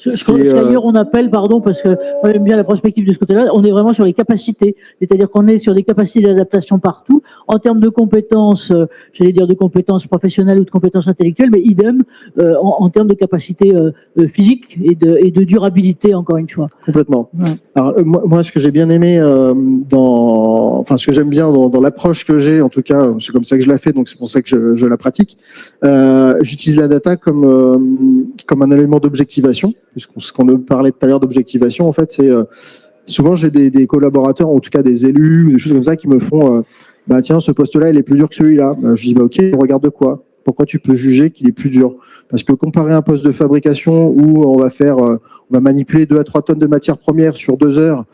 Speaker 2: Ce qu'ailleurs on appelle, pardon, parce que moi j'aime bien la perspective de ce côté-là, on est vraiment sur les capacités, c'est-à-dire qu'on est sur des capacités d'adaptation partout, en termes de compétences, j'allais dire de compétences professionnelles ou de compétences intellectuelles, mais idem en termes de capacités physiques et de durabilité, encore une fois.
Speaker 4: Complètement.
Speaker 2: Ouais.
Speaker 4: Alors moi, ce que j'ai bien aimé ce que j'aime bien dans l'approche que j'ai, en tout cas, c'est comme ça que je la fais, donc c'est pour ça que je la pratique. J'utilise la data comme un élément d'objectivation. Ce qu'on parlait tout à l'heure d'objectivation, en fait, c'est souvent j'ai des collaborateurs, en tout cas des élus, des choses comme ça, qui me font tiens, ce poste-là, il est plus dur que celui-là. Je dis ok, regarde quoi. Pourquoi tu peux juger qu'il est plus dur? Parce que comparer un poste de fabrication où on va manipuler 2 à 3 tonnes de matières premières sur 2 heures.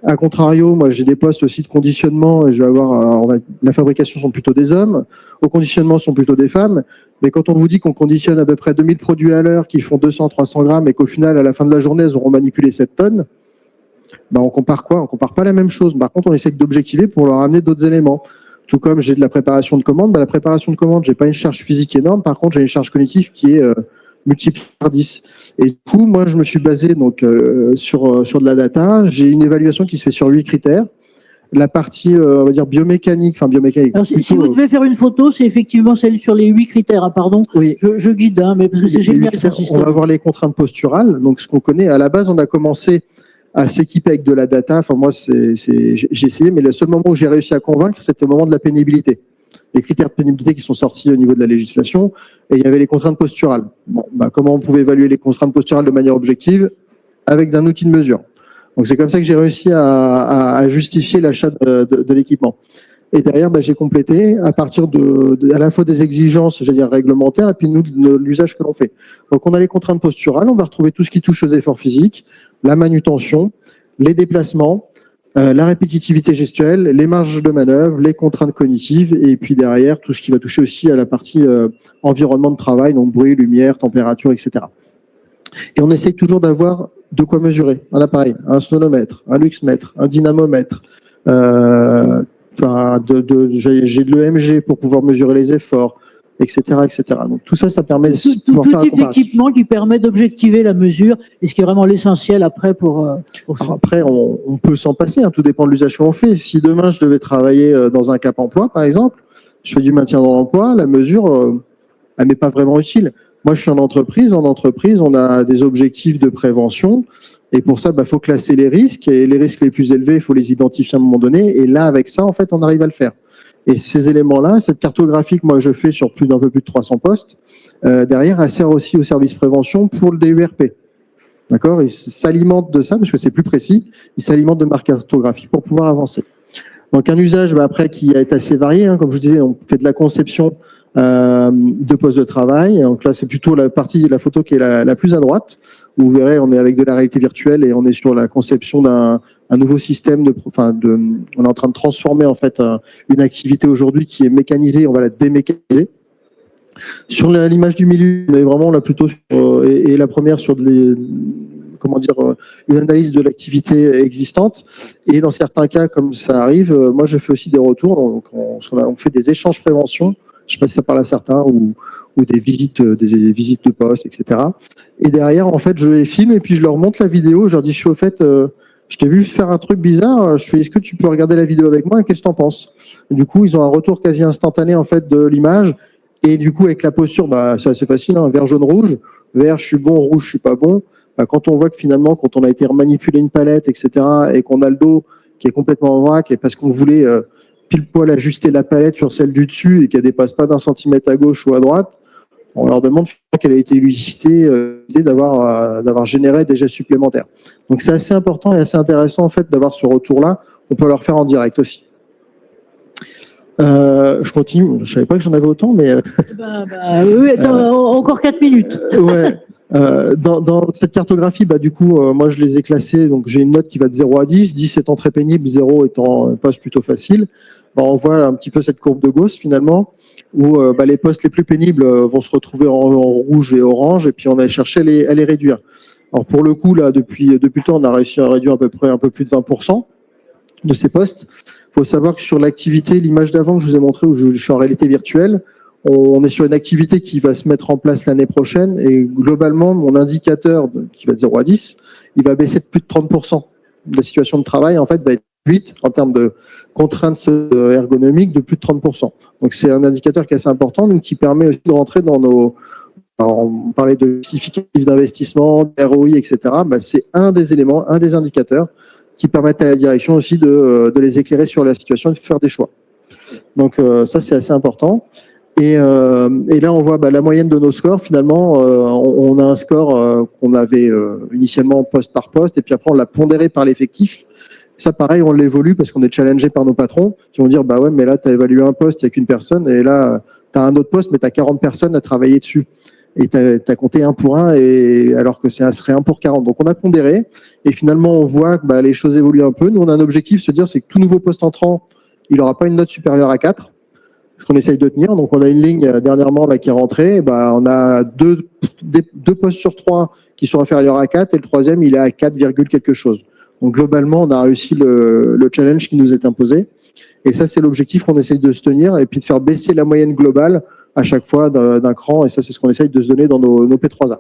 Speaker 4: A contrario, moi j'ai des postes aussi de conditionnement et je vais avoir la fabrication sont plutôt des hommes, au conditionnement sont plutôt des femmes, mais quand on vous dit qu'on conditionne à peu près 2000 produits à l'heure qui font 200-300 grammes et qu'au final à la fin de la journée elles auront manipulé 7 tonnes, on compare quoi? On compare pas la même chose. Par contre, on essaie d'objectiver pour leur amener d'autres éléments. Tout comme j'ai de la préparation de commande, la préparation de commande, j'ai pas une charge physique énorme, par contre j'ai une charge cognitive qui est multipliée par 10. Et du coup, moi je me suis basé donc sur de la data, j'ai une évaluation qui se fait sur 8 critères. La partie, on va dire, biomécanique.
Speaker 2: Alors, si vous devez faire une photo, c'est effectivement celle sur les 8 critères, hein, pardon.
Speaker 4: Oui.
Speaker 2: Je guide, hein, mais parce que c'est génial son système.
Speaker 4: On va voir les contraintes posturales. Donc, ce qu'on connaît, à la base, on a commencé à s'équiper avec de la data. Enfin, moi, j'ai essayé, mais le seul moment où j'ai réussi à convaincre, c'était au moment de la pénibilité. Les critères de pénibilité qui sont sortis au niveau de la législation, et il y avait les contraintes posturales. Bon, comment on pouvait évaluer les contraintes posturales de manière objective? Avec d'un outil de mesure. Donc c'est comme ça que j'ai réussi à justifier l'achat de l'équipement. Et derrière, j'ai complété à partir à la fois des exigences, j'allais dire réglementaires, et puis nous, de l'usage que l'on fait. Donc on a les contraintes posturales, on va retrouver tout ce qui touche aux efforts physiques, la manutention, les déplacements, la répétitivité gestuelle, les marges de manœuvre, les contraintes cognitives, et puis derrière, tout ce qui va toucher aussi à la partie environnement de travail, donc bruit, lumière, température, etc. Et on essaye toujours d'avoir de quoi mesurer un appareil, un sonomètre, un luxmètre, un dynamomètre. J'ai de l'EMG pour pouvoir mesurer les efforts, etc., etc. Donc tout ça, ça permet de pouvoir faire un
Speaker 2: type
Speaker 4: comparatif.
Speaker 2: d'équipement qui permet d'objectiver la mesure, et ce qui est vraiment l'essentiel après pour
Speaker 4: Après, on peut s'en passer, hein, tout dépend de l'usage qu'on fait. Si demain je devais travailler dans un Cap emploi, par exemple, je fais du maintien dans l'emploi, la mesure, elle m'est pas vraiment utile. Moi, je suis en entreprise. En entreprise, on a des objectifs de prévention. Et pour ça, faut classer les risques. Et les risques les plus élevés, il faut les identifier à un moment donné. Et là, avec ça, en fait, on arrive à le faire. Et ces éléments-là, cette cartographie que moi, je fais sur d'un peu plus de 300 postes, derrière, elle sert aussi au service prévention pour le DURP. D'accord? Il s'alimente de ça, parce que c'est plus précis. Il s'alimente de ma cartographie pour pouvoir avancer. Donc, un usage, après, qui est assez varié. Hein, comme je vous disais, on fait de la conception de postes de travail. Donc là, c'est plutôt la partie de la photo qui est la plus à droite, où vous verrez, on est avec de la réalité virtuelle et on est sur la conception d'un nouveau système on est en train de transformer en fait une activité aujourd'hui qui est mécanisée, on va la démécaniser. Sur l'image du milieu, on est vraiment là plutôt sur, et la première sur une analyse de l'activité existante. Et dans certains cas, comme ça arrive, moi je fais aussi des retours. Donc on fait des échanges prévention. Je sais pas si ça parle à certains, ou des visites de poste, etc. Et derrière, en fait, je les filme et puis je leur montre la vidéo. Je leur dis, je suis au fait, je t'ai vu faire un truc bizarre. Je fais, est-ce que tu peux regarder la vidéo avec moi et qu'est-ce que tu en penses? Et du coup, ils ont un retour quasi instantané en fait de l'image. Et du coup, avec la posture, c'est assez facile. Hein, vert, jaune, rouge. Vert, je suis bon. Rouge, je suis pas bon. Quand on voit que finalement, quand on a été remanipuler une palette, etc., et qu'on a le dos qui est complètement en vrac, et parce qu'on voulait pile poil ajuster la palette sur celle du dessus et qu'elle dépasse pas d'1 centimètre à gauche ou à droite, on leur demande quelle a été l'utilité d'avoir généré des gestes supplémentaires. Donc c'est assez important et assez intéressant en fait d'avoir ce retour-là. On peut leur faire en direct aussi. Je continue. Je savais pas que j'en avais autant, mais
Speaker 2: oui, attends, encore 4 minutes.
Speaker 4: Ouais. Dans cette cartographie, du coup, moi je les ai classés. Donc j'ai une note qui va de 0 à 10, 10 étant très pénible, 0 étant un poste plutôt facile. On voit un petit peu cette courbe de Gauss finalement, où les postes les plus pénibles vont se retrouver en rouge et orange, et puis on a cherché à les réduire. Alors pour le coup, là, depuis le temps, on a réussi à réduire à peu près un peu plus de 20% de ces postes. Il faut savoir que sur l'activité, l'image d'avant que je vous ai montré, où je suis en réalité virtuelle, on est sur une activité qui va se mettre en place l'année prochaine, et globalement, mon indicateur qui va de 0 à 10, il va baisser de plus de 30%. La situation de travail, en fait, va être 8 en termes de contraintes ergonomiques de plus de 30%. Donc c'est un indicateur qui est assez important, donc qui permet aussi de rentrer dans nos... Alors, on parlait de justificatifs d'investissement, ROI, etc. C'est un des éléments, un des indicateurs qui permettent à la direction aussi de les éclairer sur la situation et de faire des choix. Donc ça, c'est assez important. Et là, on voit la moyenne de nos scores. Finalement, on a un score qu'on avait initialement poste par poste, et puis après, on l'a pondéré par l'effectif. Ça, pareil, on l'évolue parce qu'on est challengé par nos patrons qui vont dire, ouais, mais là, tu as évalué un poste, il n'y a qu'une personne, et là, tu as un autre poste, mais tu as 40 personnes à travailler dessus. Et tu as compté 1 pour 1, et alors que ça serait 1 pour 40. Donc, on a pondéré, et finalement, on voit que les choses évoluent un peu. Nous, on a un objectif, se dire, c'est que tout nouveau poste entrant, il n'aura pas une note supérieure à 4. Ce qu'on essaye de tenir. Donc, on a une ligne dernièrement là qui est rentrée. On a deux postes sur 3 qui sont inférieurs à 4, et le troisième, il est à 4, quelque chose. Donc, globalement, on a réussi le challenge qui nous est imposé. Et ça, c'est l'objectif qu'on essaye de se tenir et puis de faire baisser la moyenne globale à chaque fois d'un cran. Et ça, c'est ce qu'on essaye de se donner dans nos P3A.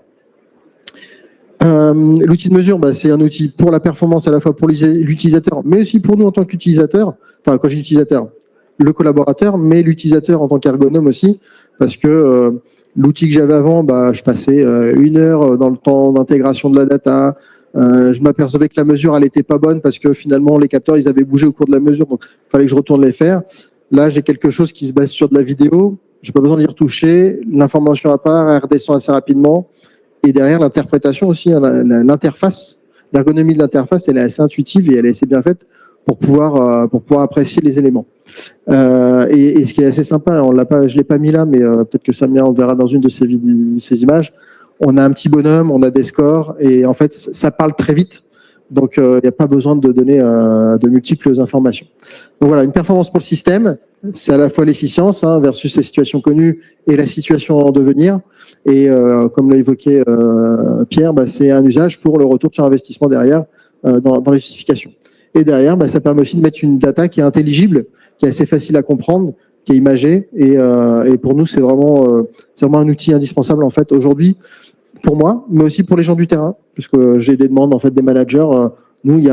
Speaker 4: L'outil de mesure, c'est un outil pour la performance à la fois pour l'utilisateur, mais aussi pour nous en tant qu'utilisateur. Enfin, quand je dis utilisateur, le collaborateur, mais l'utilisateur en tant qu'ergonome aussi, parce que l'outil que j'avais avant, je passais 1 heure dans le temps d'intégration de la data. Je m'apercevais que la mesure, elle était pas bonne parce que finalement, les capteurs, ils avaient bougé au cours de la mesure, donc il fallait que je retourne les faire. Là, j'ai quelque chose qui se base sur de la vidéo. J'ai pas besoin d'y retoucher. L'information à part, elle redescend assez rapidement. Et derrière, l'interprétation aussi, l'interface, l'ergonomie de l'interface, elle est assez intuitive et elle est assez bien faite pour pouvoir apprécier les éléments. Et ce qui est assez sympa, je l'ai pas mis là, mais peut-être que Samia, on verra dans une de ces images. On a un petit bonhomme, on a des scores, et en fait, ça parle très vite. Donc, il n'y a pas besoin de donner de multiples informations. Donc voilà, une performance pour le système, c'est à la fois l'efficience versus les situations connues et la situation en devenir. Et comme l'a évoqué Pierre, c'est un usage pour le retour sur investissement derrière dans les justifications. Et derrière, ça permet aussi de mettre une data qui est intelligible, qui est assez facile à comprendre, qui est imagée. Et pour nous, c'est vraiment un outil indispensable en fait aujourd'hui pour moi, mais aussi pour les gens du terrain, puisque j'ai des demandes en fait des managers. Nous,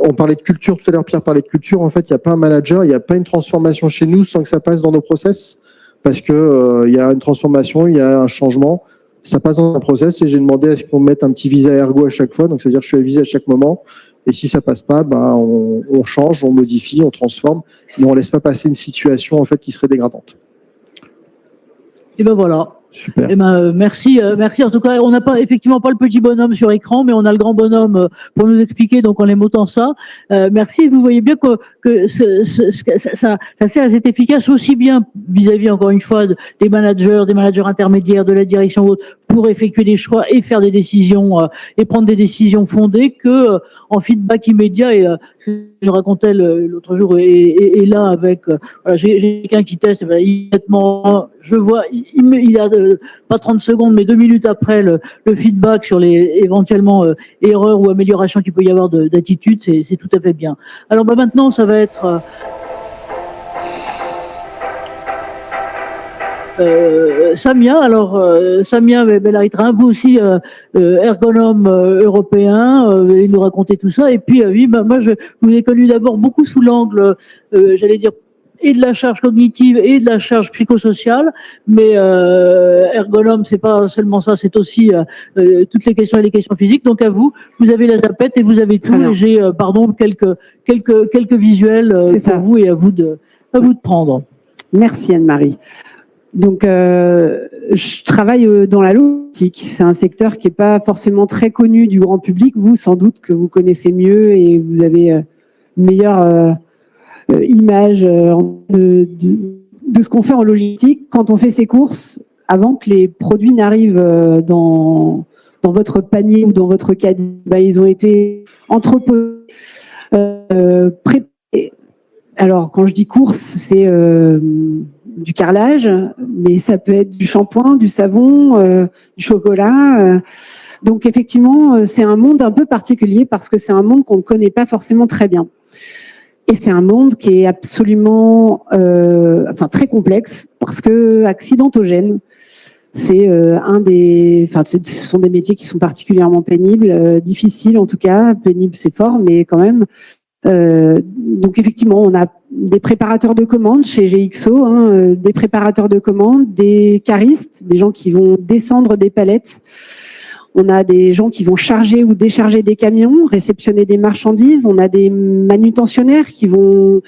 Speaker 4: on parlait de culture tout à l'heure, Pierre parlait de culture. En fait, il n'y a pas un manager, il n'y a pas une transformation chez nous sans que ça passe dans nos process, parce que il y a une transformation, il y a un changement, ça passe dans un process. Et j'ai demandé à ce qu'on mette un petit visa ergo à chaque fois, donc c'est-à-dire que je suis avisé à chaque moment. Et si ça passe pas, on change, on modifie, on transforme, mais on laisse pas passer une situation en fait qui serait dégradante.
Speaker 2: Et voilà.
Speaker 4: Super.
Speaker 2: Merci. En tout cas, on n'a effectivement pas le petit bonhomme sur écran, mais on a le grand bonhomme pour nous expliquer, donc en émotant ça. Merci. Vous voyez bien que ça c'est efficace aussi bien vis-à-vis, encore une fois, des managers intermédiaires, de la direction haute, pour effectuer des choix et faire des décisions et prendre des décisions fondées que en feedback immédiat. Et je racontais l'autre jour et là avec j'ai quelqu'un qui teste immédiatement, je vois il a pas 30 secondes mais 2 minutes après le feedback sur les éventuellement erreurs ou améliorations qu'il peut y avoir d'attitude, c'est tout à fait bien. Alors maintenant ça va être Samia, Samia Bellaritrin, vous aussi ergonome européen, et nous raconter tout ça. Et puis oui, moi je vous ai connu d'abord beaucoup sous l'angle, j'allais dire, et de la charge cognitive et de la charge psychosociale, mais ergonome, c'est pas seulement ça, c'est aussi toutes les questions et les questions physiques. Donc à vous, vous avez la tapette et vous avez tout. Et j'ai quelques visuels pour vous et à vous de prendre.
Speaker 5: Merci Anne-Marie. Donc, je travaille dans la logistique. C'est un secteur qui n'est pas forcément très connu du grand public. Vous, sans doute, que vous connaissez mieux et vous avez une meilleure image de ce qu'on fait en logistique. Quand on fait ses courses, avant que les produits n'arrivent dans votre panier ou dans votre caddie, ils ont été entreposés, préparés. Alors, quand je dis course, c'est du carrelage, mais ça peut être du shampoing, du savon, du chocolat. Donc effectivement, c'est un monde un peu particulier parce que c'est un monde qu'on ne connaît pas forcément très bien. Et c'est un monde qui est absolument, très complexe parce que accidentogène. C'est ce sont des métiers qui sont particulièrement pénibles, difficiles en tout cas. Pénible, c'est fort, mais quand même. Donc effectivement, on a des préparateurs de commandes chez GXO, des préparateurs de commandes, des caristes, des gens qui vont descendre des palettes. On a des gens qui vont charger ou décharger des camions, réceptionner des marchandises. On a des manutentionnaires qui vont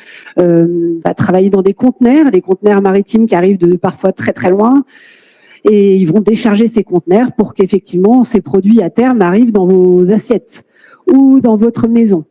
Speaker 5: travailler dans des conteneurs, les conteneurs maritimes qui arrivent de parfois très très loin. Et ils vont décharger ces conteneurs pour qu'effectivement ces produits à terme arrivent dans vos assiettes ou dans votre maison.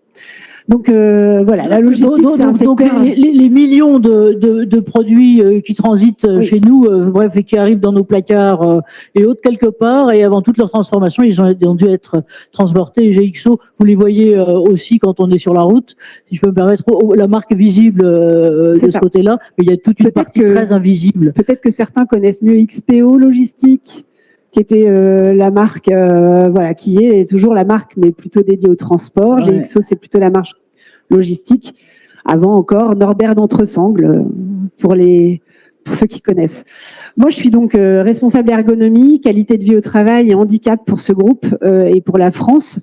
Speaker 5: Donc voilà, la logistique, c'est un secteur...
Speaker 2: Donc les millions de produits qui transitent chez nous, et qui arrivent dans nos placards et autres quelque part, et avant toute leur transformation, ils ont dû être transportés. GXO, vous les voyez aussi quand on est sur la route, si je peux me permettre, la marque visible de ce côté-là, mais il y a toute une partie très invisible.
Speaker 5: Peut-être que certains connaissent mieux XPO Logistique, qui était la marque, qui est toujours la marque, mais plutôt dédiée au transport. GXO, c'est plutôt la marque logistique. avant encore Norbert d'Entresangles, pour ceux qui connaissent. Moi, je suis donc responsable ergonomie, qualité de vie au travail et handicap pour ce groupe et pour la France,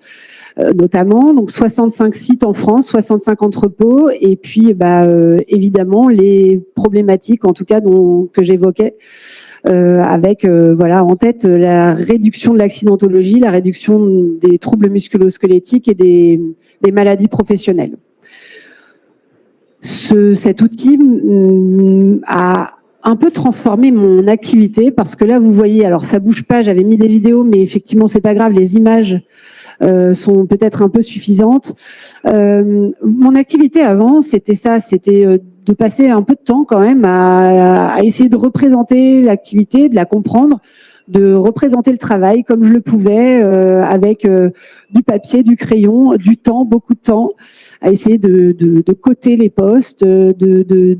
Speaker 5: notamment. Donc 65 sites en France, 65 entrepôts, et puis évidemment les problématiques, en tout cas que j'évoquais, avec en tête la réduction de l'accidentologie, la réduction des troubles musculo-squelettiques et des maladies professionnelles. Cet outil a un peu transformé mon activité, parce que là, vous voyez, alors ça bouge pas, j'avais mis des vidéos, mais effectivement, c'est pas grave, les images sont peut-être un peu suffisantes. Mon activité avant, c'était de passer un peu de temps quand même à essayer de représenter l'activité, de la comprendre, de représenter le travail comme je le pouvais, avec du papier, du crayon, du temps, beaucoup de temps, à essayer de coter les postes, de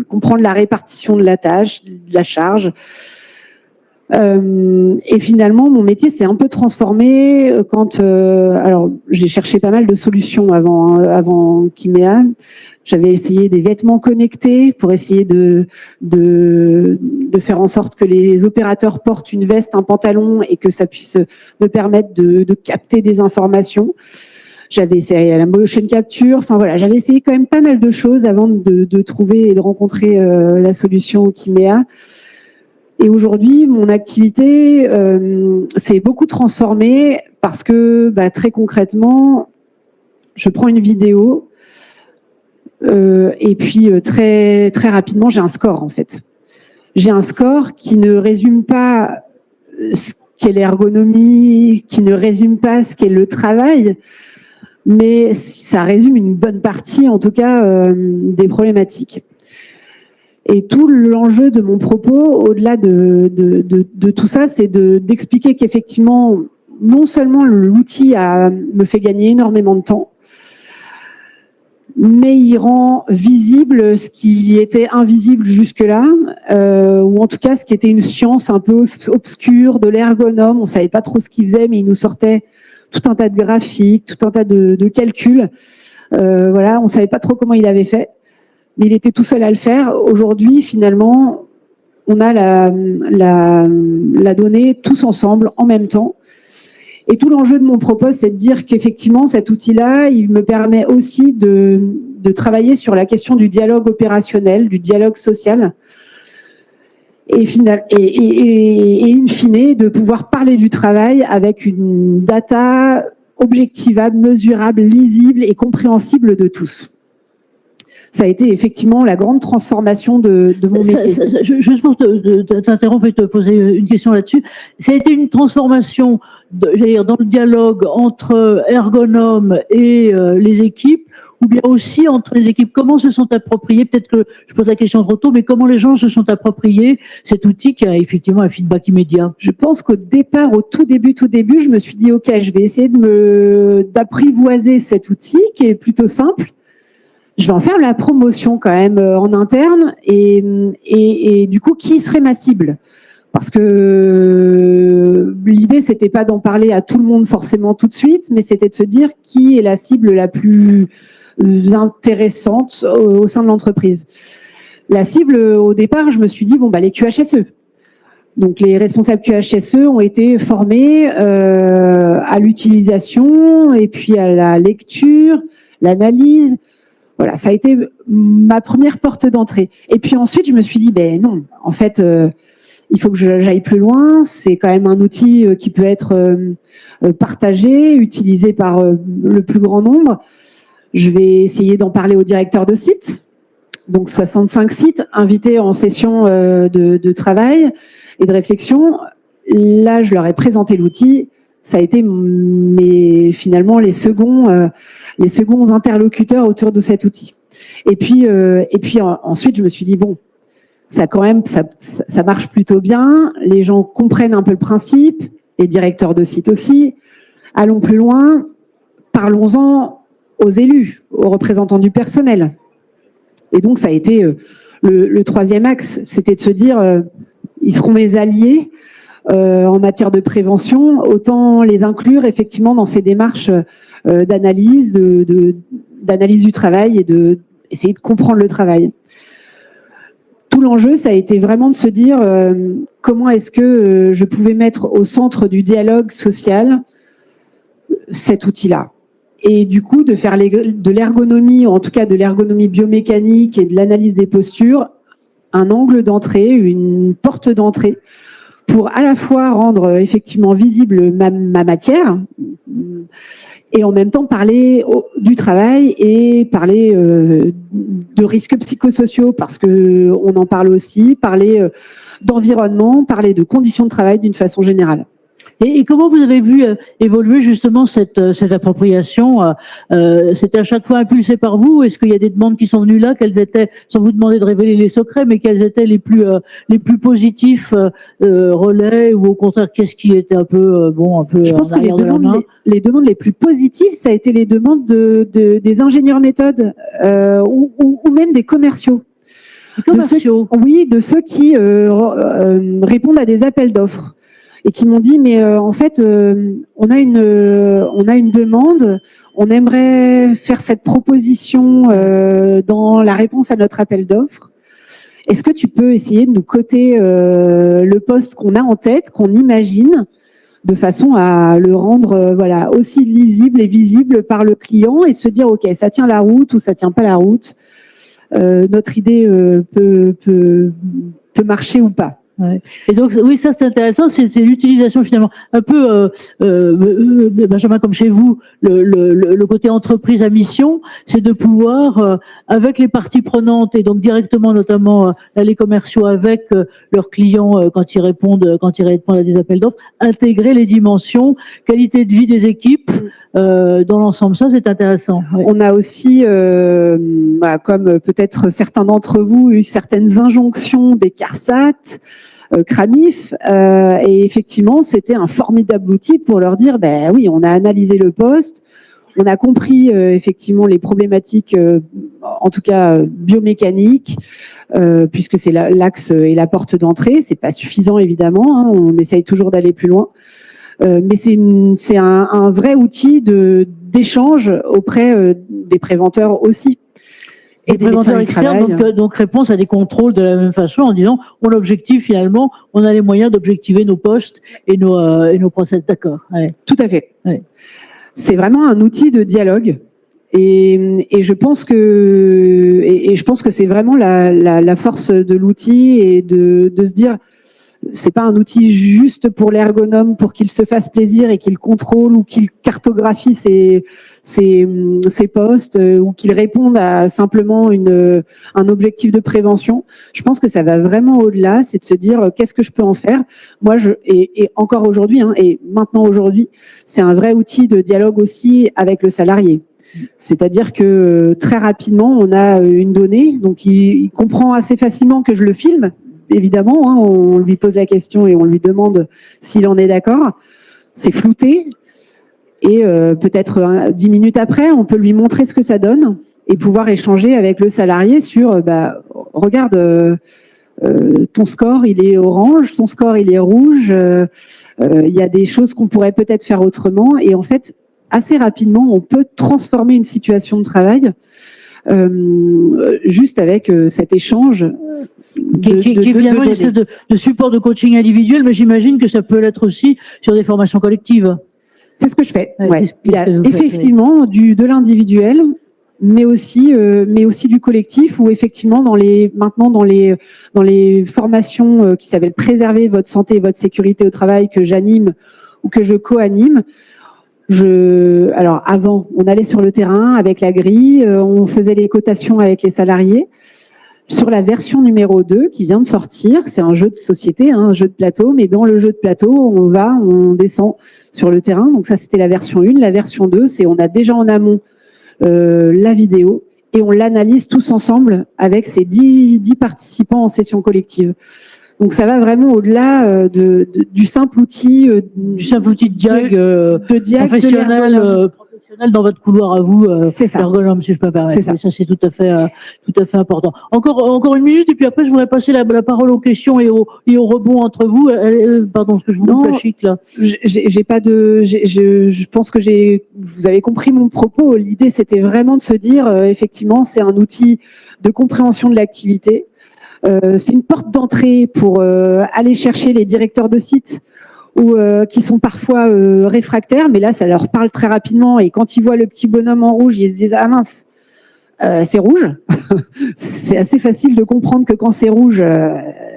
Speaker 5: comprendre la répartition de la tâche, de la charge. Et finalement, mon métier s'est un peu transformé quand... alors, j'ai cherché pas mal de solutions avant Kimea. J'avais essayé des vêtements connectés pour essayer de faire en sorte que les opérateurs portent une veste, un pantalon, et que ça puisse me permettre de capter des informations. J'avais essayé la motion capture. Enfin voilà, j'avais essayé quand même pas mal de choses avant de trouver et de rencontrer la solution Kimea. Et aujourd'hui, mon activité s'est beaucoup transformée parce que très concrètement, je prends une vidéo et puis très, très rapidement, j'ai un score en fait. J'ai un score qui ne résume pas ce qu'est l'ergonomie, qui ne résume pas ce qu'est le travail, mais ça résume une bonne partie en tout cas des problématiques. Et tout l'enjeu de mon propos, au-delà de tout ça, c'est d'expliquer qu'effectivement, non seulement l'outil me fait gagner énormément de temps, mais il rend visible ce qui était invisible jusque-là, ou en tout cas ce qui était une science un peu obscure de l'ergonome. On ne savait pas trop ce qu'il faisait, mais il nous sortait tout un tas de graphiques, tout un tas de calculs. On ne savait pas trop comment il avait fait. Mais il était tout seul à le faire. Aujourd'hui, finalement, on a la donnée tous ensemble, en même temps. Et tout l'enjeu de mon propos, c'est de dire qu'effectivement, cet outil-là, il me permet aussi de travailler sur la question du dialogue opérationnel, du dialogue social. Et in fine, de pouvoir parler du travail avec une data objectivable, mesurable, lisible et compréhensible de tous. Ça a été effectivement la grande transformation de mon métier.
Speaker 2: Juste pour t'interrompre et te poser une question là-dessus, ça a été une transformation, dans le dialogue entre ergonomes et les équipes, ou bien aussi entre les équipes. Comment se sont appropriés, peut-être que je pose la question trop tôt, mais comment les gens se sont appropriés cet outil qui a effectivement un feedback immédiat?
Speaker 5: Je pense qu'au départ, au tout début, je me suis dit, OK, je vais essayer d'apprivoiser cet outil qui est plutôt simple. Je vais en faire la promotion quand même en interne et du coup, qui serait ma cible? Parce que l'idée, c'était pas d'en parler à tout le monde forcément tout de suite, mais c'était de se dire qui est la cible la plus intéressante au sein de l'entreprise. La cible, au départ, je me suis dit, les QHSE. Donc, les responsables QHSE ont été formés à l'utilisation et puis à la lecture, l'analyse. Voilà, ça a été ma première porte d'entrée. Et puis ensuite, je me suis dit, non, en fait, il faut que j'aille plus loin. C'est quand même un outil qui peut être partagé, utilisé par le plus grand nombre. Je vais essayer d'en parler au directeur de site. Donc 65 sites invités en session de travail et de réflexion. Là, je leur ai présenté l'outil. Ça a été finalement les seconds interlocuteurs autour de cet outil. Et puis ensuite, je me suis dit, ça marche plutôt bien. Les gens comprennent un peu le principe, les directeurs de site aussi. Allons plus loin, parlons-en aux élus, aux représentants du personnel. Et donc, ça a été le troisième axe, c'était de se dire, ils seront mes alliés en matière de prévention, autant les inclure effectivement dans ces démarches d'analyse, de d'analyse du travail et de essayer de comprendre le travail. Tout l'enjeu, ça a été vraiment de se dire comment est-ce que je pouvais mettre au centre du dialogue social cet outil-là. Et du coup, de faire de l'ergonomie, ou en tout cas de l'ergonomie biomécanique et de l'analyse des postures, un angle d'entrée, une porte d'entrée, pour à la fois rendre effectivement visible ma matière et en même temps parler du travail et parler de risques psychosociaux, parce qu'on en parle aussi, parler d'environnement, parler de conditions de travail d'une façon générale.
Speaker 2: Et comment vous avez vu évoluer justement cette appropriation c'était à chaque fois impulsé par vous? Est-ce qu'il y a des demandes qui sont venues là? Quelles étaient, sans vous demander de révéler les secrets, mais quels étaient les plus positifs relais, ou au contraire, qu'est-ce qui était un peu
Speaker 5: Je pense que les demandes les plus positives, ça a été les demandes des ingénieurs méthodes ou même des commerciaux.
Speaker 2: Les commerciaux?
Speaker 5: De ceux qui répondent à des appels d'offres. Et qui m'ont dit, mais en fait, on a une demande, on aimerait faire cette proposition dans la réponse à notre appel d'offres. Est-ce que tu peux essayer de nous coter le poste qu'on a en tête, qu'on imagine, de façon à le rendre aussi lisible et visible par le client, et se dire, OK, ça tient la route ou ça tient pas la route, notre idée peut marcher ou pas.
Speaker 2: Ouais. Et donc, oui, ça c'est intéressant, c'est l'utilisation finalement un peu, Benjamin, comme chez vous, le côté entreprise à mission, c'est de pouvoir, avec les parties prenantes et donc directement notamment les commerciaux avec leurs clients quand ils répondent à des appels d'offres, intégrer les dimensions, qualité de vie des équipes dans l'ensemble. Ça c'est intéressant. Ouais.
Speaker 5: On a aussi, comme peut-être certains d'entre vous, eu certaines injonctions des CARSAT, Cramif, et effectivement c'était un formidable outil pour leur dire oui, on a analysé le poste, on a compris effectivement les problématiques en tout cas biomécaniques, puisque c'est l'axe et la porte d'entrée. C'est pas suffisant évidemment, hein, on essaye toujours d'aller plus loin, mais c'est un vrai outil d'échange auprès des préventeurs aussi.
Speaker 2: Et des préventeurs externes, donc réponse à des contrôles de la même façon, en disant on objective finalement, on a les moyens d'objectiver nos postes et nos process. D'accord. Ouais.
Speaker 5: Tout à fait.
Speaker 2: Ouais.
Speaker 5: C'est vraiment un outil de dialogue, et je pense que c'est vraiment la force de l'outil, et de se dire c'est pas un outil juste pour l'ergonome pour qu'il se fasse plaisir et qu'il contrôle ou qu'il cartographie ses postes, ou qu'il réponde à simplement un objectif de prévention. Je pense que ça va vraiment au-delà, c'est de se dire qu'est-ce que je peux en faire. Moi, et encore aujourd'hui, hein, et maintenant aujourd'hui, c'est un vrai outil de dialogue aussi avec le salarié. C'est-à-dire que très rapidement, on a une donnée, donc il comprend assez facilement que je le filme. Évidemment, hein, on lui pose la question et on lui demande s'il en est d'accord. C'est flouté, et peut-être 10 minutes après, on peut lui montrer ce que ça donne et pouvoir échanger avec le salarié sur regarde, ton score il est orange, ton score il est rouge, il y a des choses qu'on pourrait peut-être faire autrement, et en fait assez rapidement on peut transformer une situation de travail juste avec cet échange
Speaker 2: qui est finalement une espèce de support de coaching individuel, mais j'imagine que ça peut l'être aussi sur des formations collectives.
Speaker 5: C'est ce que je fais. Ouais. Il y a effectivement de l'individuel, mais aussi du collectif, où effectivement maintenant dans les formations qui s'appellent préserver votre santé et votre sécurité au travail, que j'anime ou que je co-anime. Alors avant, on allait sur le terrain avec la grille, on faisait les cotations avec les salariés. Sur la version numéro 2 qui vient de sortir, c'est un jeu de société, un jeu de plateau, mais dans le jeu de plateau, on descend sur le terrain. Donc ça, c'était la version 1. La version 2, c'est on a déjà en amont la vidéo, et on l'analyse tous ensemble avec ces 10 participants en session collective. Donc ça va vraiment au-delà du simple outil
Speaker 2: de diag, professionnel. Dans votre couloir à vous,
Speaker 5: C'est ça.
Speaker 2: ergonome, si je peux me permettre.
Speaker 5: C'est ça.
Speaker 2: Mais ça, c'est tout à fait important. Encore une minute, et puis après, je voudrais passer la parole aux questions et aux rebonds entre vous. Pardon, parce que je vous coupe la chic, là.
Speaker 5: J'ai pas de, je pense que vous avez compris mon propos. L'idée, c'était vraiment de se dire, effectivement, c'est un outil de compréhension de l'activité. C'est une porte d'entrée pour aller chercher les directeurs de sites qui sont parfois réfractaires, mais là, ça leur parle très rapidement. Et quand ils voient le petit bonhomme en rouge, ils se disent « Ah mince, c'est rouge ». C'est assez facile de comprendre que quand c'est rouge,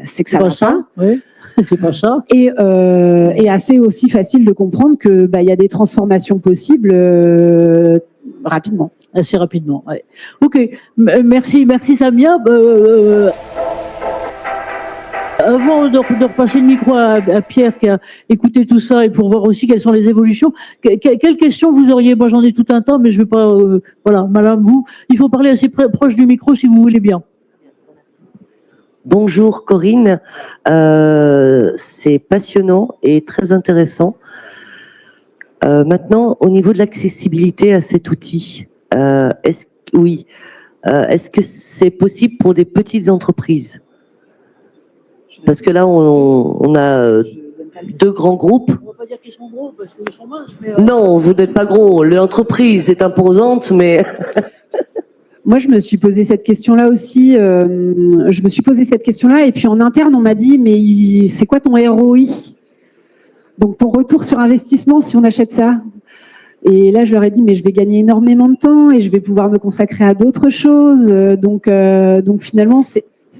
Speaker 5: c'est que ça va pas.
Speaker 2: Oui, c'est pas ça.
Speaker 5: Et assez aussi facile de comprendre que y a des transformations possibles rapidement.
Speaker 2: Assez rapidement, ouais. Ok, merci Samia. Avant de repasser le micro à Pierre qui a écouté tout ça et pour voir aussi quelles sont les évolutions, quelles questions vous auriez? Moi j'en ai tout un tas, mais je ne vais pas... voilà, madame, vous, il faut parler assez proche du micro si vous voulez bien.
Speaker 6: Bonjour Corinne, c'est passionnant et très intéressant. Maintenant, au niveau de l'accessibilité à cet outil, est-ce que c'est possible pour des petites entreprises? Parce que là, on a deux grands groupes.
Speaker 2: On ne va pas dire qu'ils sont gros parce qu'ils sont minces, mais...
Speaker 6: Non, vous n'êtes pas gros. L'entreprise est imposante, mais...
Speaker 5: Moi, je me suis posé cette question-là aussi. Je me suis posé cette question-là et puis en interne, on m'a dit, mais c'est quoi ton ROI? Donc, ton retour sur investissement si on achète ça? Et là, je leur ai dit, mais je vais gagner énormément de temps et je vais pouvoir me consacrer à d'autres choses. Donc finalement,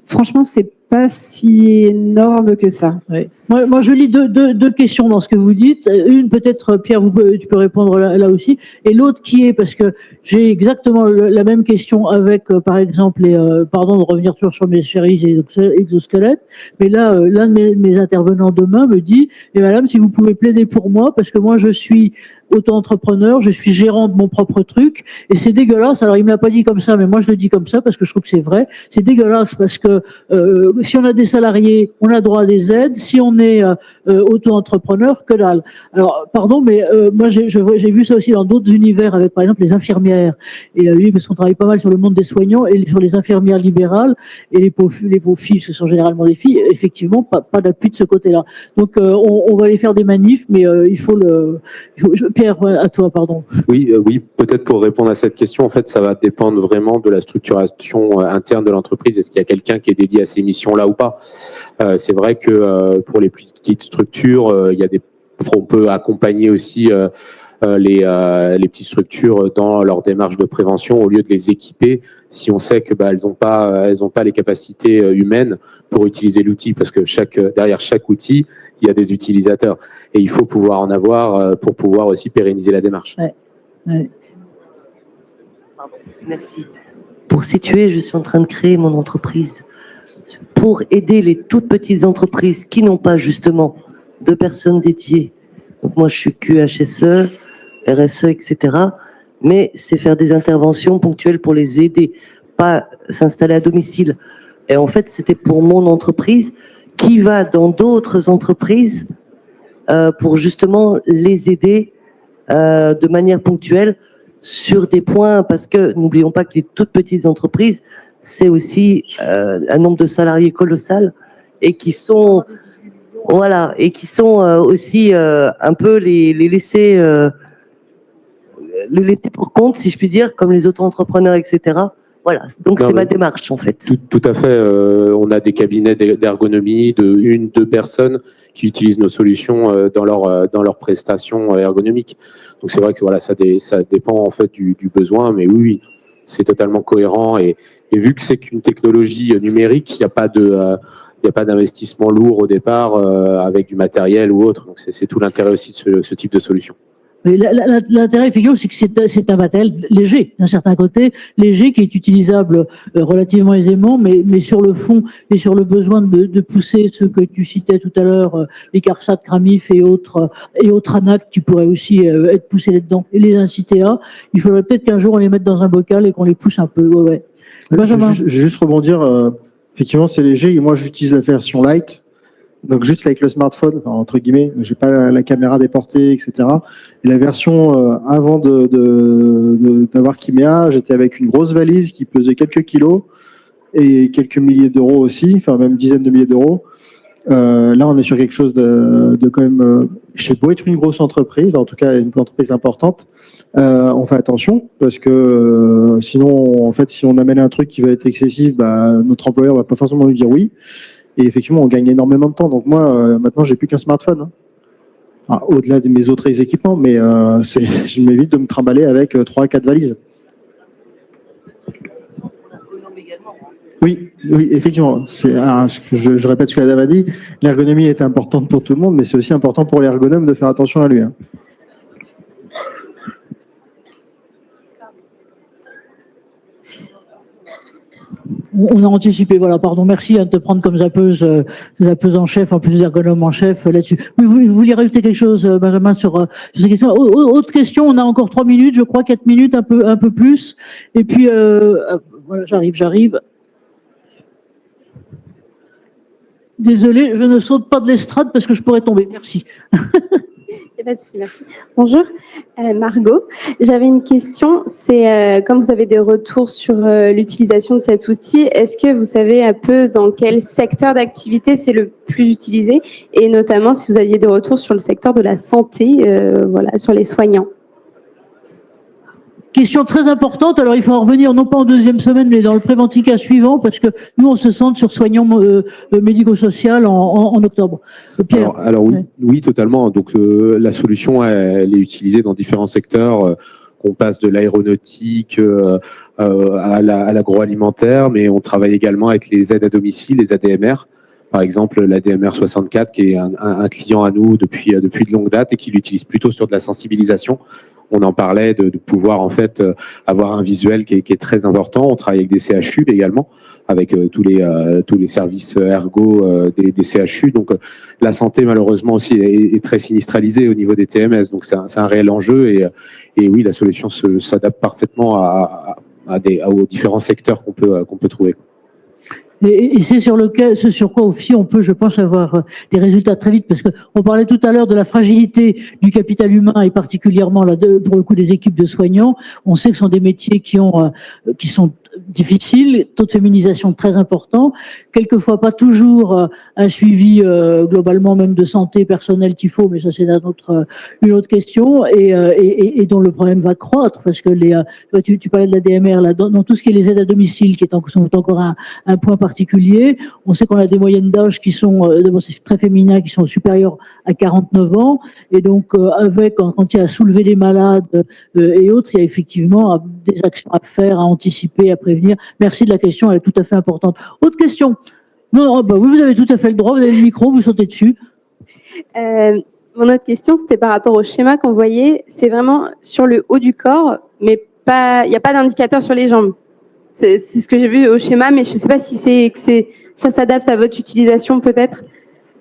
Speaker 5: franchement, c'est pas si énorme que ça.
Speaker 2: Ouais. Moi, je lis deux questions dans ce que vous dites. Une, peut-être, Pierre, tu peux répondre là aussi. Et l'autre qui est, parce que j'ai exactement la même question avec, par exemple, pardon de revenir toujours sur mes chéris exosquelettes, mais là, l'un de mes intervenants demain me dit, madame, si vous pouvez plaider pour moi, parce que moi, je suis auto-entrepreneur, je suis gérant de mon propre truc, et c'est dégueulasse. Alors, il me l'a pas dit comme ça, mais moi, je le dis comme ça parce que je trouve que c'est vrai. C'est dégueulasse parce que si on a des salariés, on a droit à des aides. Si on est auto-entrepreneur, que dalle. Alors, pardon, mais moi, j'ai vu ça aussi dans d'autres univers avec, par exemple, les infirmières. Et oui, parce qu'on travaille pas mal sur le monde des soignants et sur les infirmières libérales et les pauvres filles, ce sont généralement des filles. Effectivement, pas d'appui de ce côté-là. Donc, on va aller faire des manifs, mais il faut Pierre, à toi, pardon.
Speaker 3: Oui, peut-être pour répondre à cette question, en fait, ça va dépendre vraiment de la structuration interne de l'entreprise. Est-ce qu'il y a quelqu'un qui est dédié à ces missions-là ou pas? C'est vrai que pour les petites structures, on peut accompagner aussi les petites structures dans leur démarche de prévention au lieu de les équiper si on sait que elles n'ont pas les capacités humaines pour utiliser l'outil, parce que derrière chaque outil il y a des utilisateurs et il faut pouvoir en avoir pour pouvoir aussi pérenniser la démarche.
Speaker 2: Ouais.
Speaker 6: Pardon, merci. Pour situer, je suis en train de créer mon entreprise pour aider les toutes petites entreprises qui n'ont pas justement de personnes dédiées. Donc moi je suis QHSE, RSE, etc. Mais c'est faire des interventions ponctuelles pour les aider, pas s'installer à domicile. Et en fait, c'était pour mon entreprise qui va dans d'autres entreprises pour justement les aider de manière ponctuelle sur des points, parce que n'oublions pas que les toutes petites entreprises, c'est aussi un nombre de salariés colossal et qui sont aussi un peu les laisser pour compte, si je puis dire, comme les auto-entrepreneurs, etc. Voilà, donc c'est ma démarche en fait.
Speaker 3: Tout à fait. On a des cabinets d'ergonomie de 1-2 personnes qui utilisent nos solutions dans leurs prestations ergonomiques. Donc c'est vrai que voilà, ça dépend en fait du besoin, mais oui, c'est totalement cohérent. Et vu que c'est qu'une technologie numérique, il n'y a pas d'investissement lourd au départ avec du matériel ou autre. Donc c'est tout l'intérêt aussi de ce type de solution.
Speaker 2: Mais l'intérêt, effectivement, c'est que c'est un matériel léger, d'un certain côté, léger, qui est utilisable relativement aisément, mais sur le fond et sur le besoin de pousser ce que tu citais tout à l'heure, les CARSAT, CRAMIF et autres ANAC qui pourraient aussi être poussés là-dedans et les inciter à, il faudrait peut-être qu'un jour on les mette dans un bocal et qu'on les pousse un peu. Ouais.
Speaker 4: Benjamin. Je vais juste rebondir, effectivement, c'est léger, et moi j'utilise la version light. donc juste avec le smartphone, enfin, entre guillemets, j'ai pas la caméra déportée, etc. Et la version avant d'avoir Kimea, j'étais avec une grosse valise qui pesait quelques kilos et quelques milliers d'euros aussi, enfin même dizaines de milliers d'euros. Là, on est sur quelque chose de quand même, chez beau être une grosse entreprise, en tout cas une entreprise importante, on fait attention parce que sinon, en fait, si on amène un truc qui va être excessif, bah, notre employeur va pas forcément nous dire oui. Et effectivement, on gagne énormément de temps. Donc moi, maintenant, j'ai plus qu'un smartphone. Hein. Enfin, au-delà de mes autres équipements, mais je m'évite de me trimballer avec 3 à 4 valises. Oui, effectivement. Ce que je répète ce qu'Adam a dit. L'ergonomie est importante pour tout le monde, mais c'est aussi important pour l'ergonome de faire attention à lui. Hein.
Speaker 2: On a anticipé, voilà, pardon, merci de te prendre comme zappeuse en chef, en plus d'ergonome en chef là-dessus. Oui, vous vouliez rajouter quelque chose, Benjamin, sur ces questions? Autre question, on a encore 3 minutes, je crois, 4 minutes, un peu plus. Et puis, voilà, j'arrive. Désolée, je ne saute pas de l'estrade parce que je pourrais tomber. Merci.
Speaker 7: Merci. Bonjour, Margot. J'avais une question. C'est comme vous avez des retours sur l'utilisation de cet outil, est-ce que vous savez un peu dans quel secteur d'activité c'est le plus utilisé, et notamment si vous aviez des retours sur le secteur de la santé, voilà, sur les soignants?
Speaker 2: Question très importante. Alors, il faut en revenir non pas en deuxième semaine, mais dans le préventica suivant, parce que nous, on se centre sur soignants médico-social en octobre. Pierre.
Speaker 3: Alors oui, totalement. Donc, la solution, elle est utilisée dans différents secteurs. On passe de l'aéronautique à l'agroalimentaire, mais on travaille également avec les aides à domicile, les ADMR. Par exemple, l'ADMR 64, qui est un client à nous depuis de longue date et qui l'utilise plutôt sur de la sensibilisation. On en parlait de pouvoir en fait avoir un visuel qui est très important. On travaille avec des CHU également, avec tous les services ergo des CHU. Donc la santé malheureusement aussi est très sinistralisée au niveau des TMS. Donc c'est un réel enjeu et oui, la solution s'adapte parfaitement aux différents secteurs qu'on peut trouver.
Speaker 2: Et c'est ce sur quoi aussi on peut, je pense, avoir des résultats très vite, parce que on parlait tout à l'heure de la fragilité du capital humain et particulièrement là, pour le coup des équipes de soignants. On sait que ce sont des métiers qui sont difficiles, taux de féminisation très important, quelquefois pas toujours un suivi globalement même de santé personnelle qu'il faut, mais ça c'est une autre question, et dont le problème va croître, parce que tu parlais de la DMR là, dans tout ce qui est les aides à domicile, qui sont encore un point particulier. On sait qu'on a des moyennes d'âge qui sont c'est très féminins, qui sont supérieures à 49 ans, et donc quand il y a à soulever les malades et autres, il y a effectivement des actions à faire, à anticiper, à prévenir. Merci de la question, elle est tout à fait importante. Autre question? Non, oui, vous avez tout à fait le droit, vous avez le micro, vous sautez dessus.
Speaker 7: Mon autre question, c'était par rapport au schéma qu'on voyait. C'est vraiment sur le haut du corps, mais il n'y a pas d'indicateur sur les jambes. C'est ce que j'ai vu au schéma, mais je ne sais pas si ça s'adapte à votre utilisation peut-être.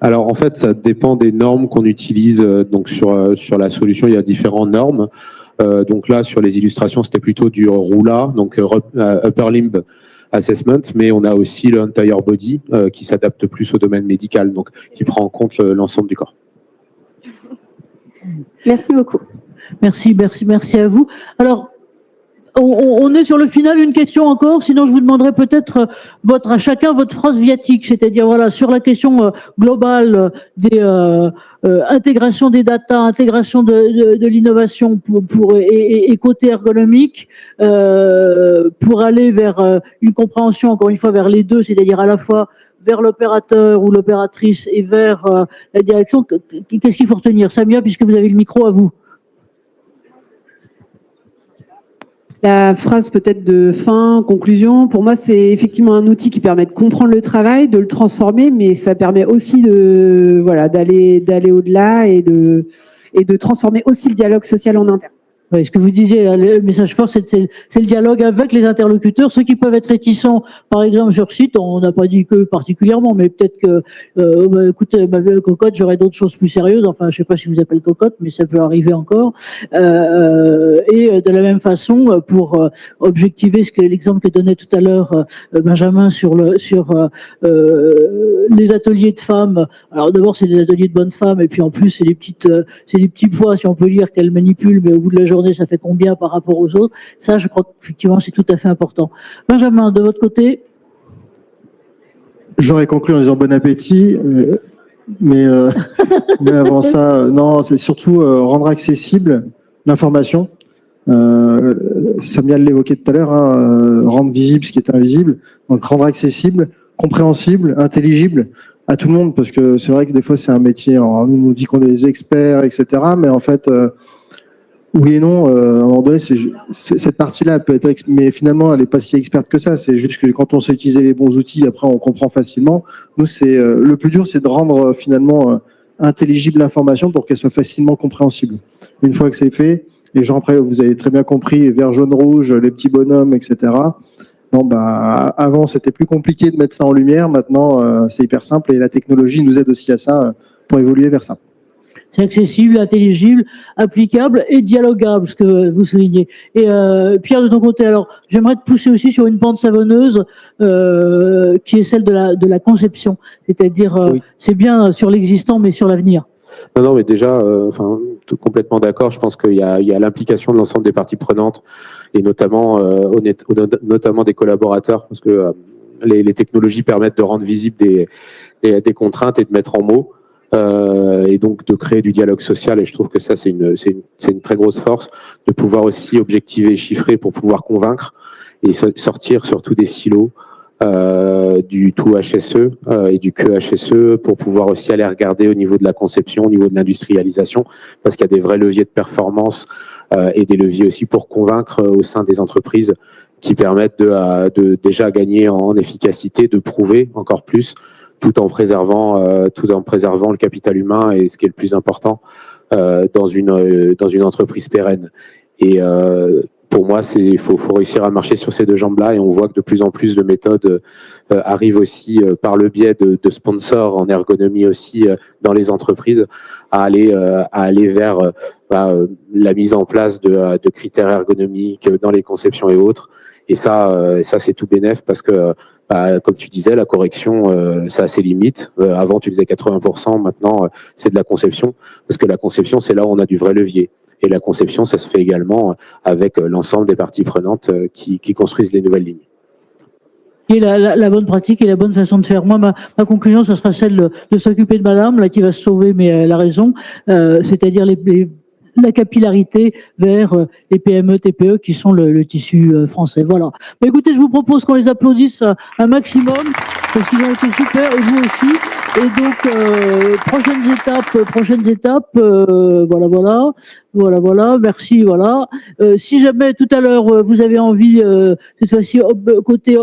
Speaker 3: Alors en fait, ça dépend des normes qu'on utilise. Donc sur la solution, il y a différentes normes. Donc là, sur les illustrations, c'était plutôt du RULA, donc Upper Limb Assessment, mais on a aussi le Entire Body qui s'adapte plus au domaine médical, donc qui prend en compte l'ensemble du corps.
Speaker 7: Merci beaucoup.
Speaker 2: Merci à vous. Alors, on est sur le final, une question encore, sinon je vous demanderai peut-être à chacun votre phrase viatique, c'est-à-dire voilà, sur la question globale des intégration des data, intégration de l'innovation et côté ergonomique, pour aller vers une compréhension, encore une fois, vers les deux, c'est-à-dire à la fois vers l'opérateur ou l'opératrice et vers la direction. Qu'est-ce qu'il faut retenir? Samia, puisque vous avez le micro, à vous.
Speaker 5: La phrase peut-être de fin, conclusion, pour moi, c'est effectivement un outil qui permet de comprendre le travail, de le transformer, mais ça permet aussi d'aller au-delà et de transformer aussi le dialogue social en interne.
Speaker 2: Oui, ce que vous disiez, le message fort, c'est le dialogue avec les interlocuteurs, ceux qui peuvent être réticents, par exemple sur site, on n'a pas dit que particulièrement, mais peut-être que, écoutez, ma vieille cocotte, j'aurais d'autres choses plus sérieuses, enfin, je sais pas si vous appelez cocotte, mais ça peut arriver encore. Et de la même façon, pour objectiver l'exemple que donnait tout à l'heure Benjamin sur les ateliers de femmes. Alors d'abord, c'est des ateliers de bonnes femmes, et puis en plus, c'est des petits poids, si on peut dire, qu'elles manipulent, mais au bout de la journée, ça fait combien par rapport aux autres? Ça, je crois qu'effectivement, c'est tout à fait important. Benjamin, de votre côté?
Speaker 4: J'aurais conclu en disant bon appétit, mais avant ça, non, c'est surtout rendre accessible l'information. Samuel l'évoquait tout à l'heure, rendre visible ce qui est invisible, donc rendre accessible, compréhensible, intelligible à tout le monde, parce que c'est vrai que des fois c'est un métier, on nous dit qu'on est des experts, etc., mais en fait, oui et non, à un moment donné, cette partie-là peut être, mais finalement, elle n'est pas si experte que ça. C'est juste que quand on sait utiliser les bons outils, après, on comprend facilement. Nous, le plus dur, c'est de rendre finalement intelligible l'information pour qu'elle soit facilement compréhensible. Une fois que c'est fait, les gens, après, vous avez très bien compris, vert, jaune, rouge, les petits bonhommes, etc. Bon, bah, avant, c'était plus compliqué de mettre ça en lumière. Maintenant, c'est hyper simple et la technologie nous aide aussi à ça pour évoluer vers ça.
Speaker 2: C'est accessible, intelligible, applicable et dialogable, ce que vous soulignez. Et Pierre, de ton côté, alors, j'aimerais te pousser aussi sur une pente savonneuse qui est celle de la conception. C'est-à-dire, oui. C'est bien sur l'existant, mais sur l'avenir.
Speaker 3: Non, mais déjà, complètement d'accord. Je pense qu'il y a l'implication de l'ensemble des parties prenantes et notamment des collaborateurs, parce que les technologies permettent de rendre visibles des contraintes et de mettre en mots. Et donc de créer du dialogue social, et je trouve que ça c'est une très grosse force de pouvoir aussi objectiver et chiffrer pour pouvoir convaincre et sortir surtout des silos du tout HSE et du que HSE pour pouvoir aussi aller regarder au niveau de la conception, au niveau de l'industrialisation, parce qu'il y a des vrais leviers de performance et des leviers aussi pour convaincre au sein des entreprises qui permettent de déjà gagner en efficacité, de prouver encore plus, tout en préservant le capital humain et ce qui est le plus important dans une entreprise pérenne. Et pour moi, il faut réussir à marcher sur ces deux jambes-là, et on voit que de plus en plus de méthodes arrivent aussi par le biais de sponsors en ergonomie aussi dans les entreprises à aller vers la mise en place de critères ergonomiques dans les conceptions et autres. Et ça c'est tout bénef parce que, comme tu disais, la correction, ça a ses limites. Avant, tu faisais 80%, maintenant, c'est de la conception. Parce que la conception, c'est là où on a du vrai levier. Et la conception, ça se fait également avec l'ensemble des parties prenantes qui construisent les nouvelles lignes.
Speaker 2: Et la bonne pratique et la bonne façon de faire. Moi, ma conclusion, ce sera celle de s'occuper de madame, là, qui va se sauver, mais elle a raison. C'est-à-dire la capillarité vers les PME, TPE qui sont le tissu français. Voilà. Mais écoutez, je vous propose qu'on les applaudisse un maximum parce qu'ils ont été super et vous aussi. Et donc, prochaines étapes, voilà, merci, voilà. Si jamais tout à l'heure vous avez envie, cette fois-ci côté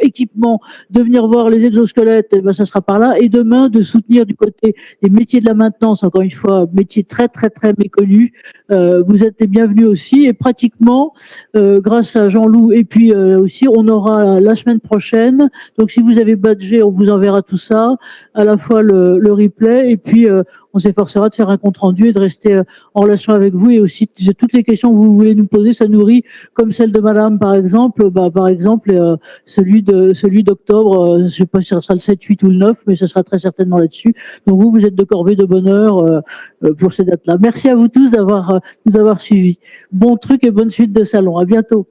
Speaker 2: équipement, de venir voir les exosquelettes, eh ben, ça sera par là. Et demain, de soutenir du côté des métiers de la maintenance, encore une fois, métier très méconnu. Vous êtes les bienvenus aussi. Et pratiquement, grâce à Jean-Loup et puis aussi, on aura la semaine prochaine. Donc, si vous avez badgé, on vous enverra tout ça, à la fois le replay, et puis on s'efforcera de faire un compte rendu et de rester en relation avec vous, et aussi toutes les questions que vous voulez nous poser, ça nourrit, comme celle de madame par exemple, celui d'octobre, je sais pas si ça sera le 7, 8 ou le 9, mais ça sera très certainement là-dessus. Donc vous êtes de corvée de bonheur pour ces dates-là. Merci à vous tous nous avoir suivis. Bon truc et bonne suite de salon. À bientôt.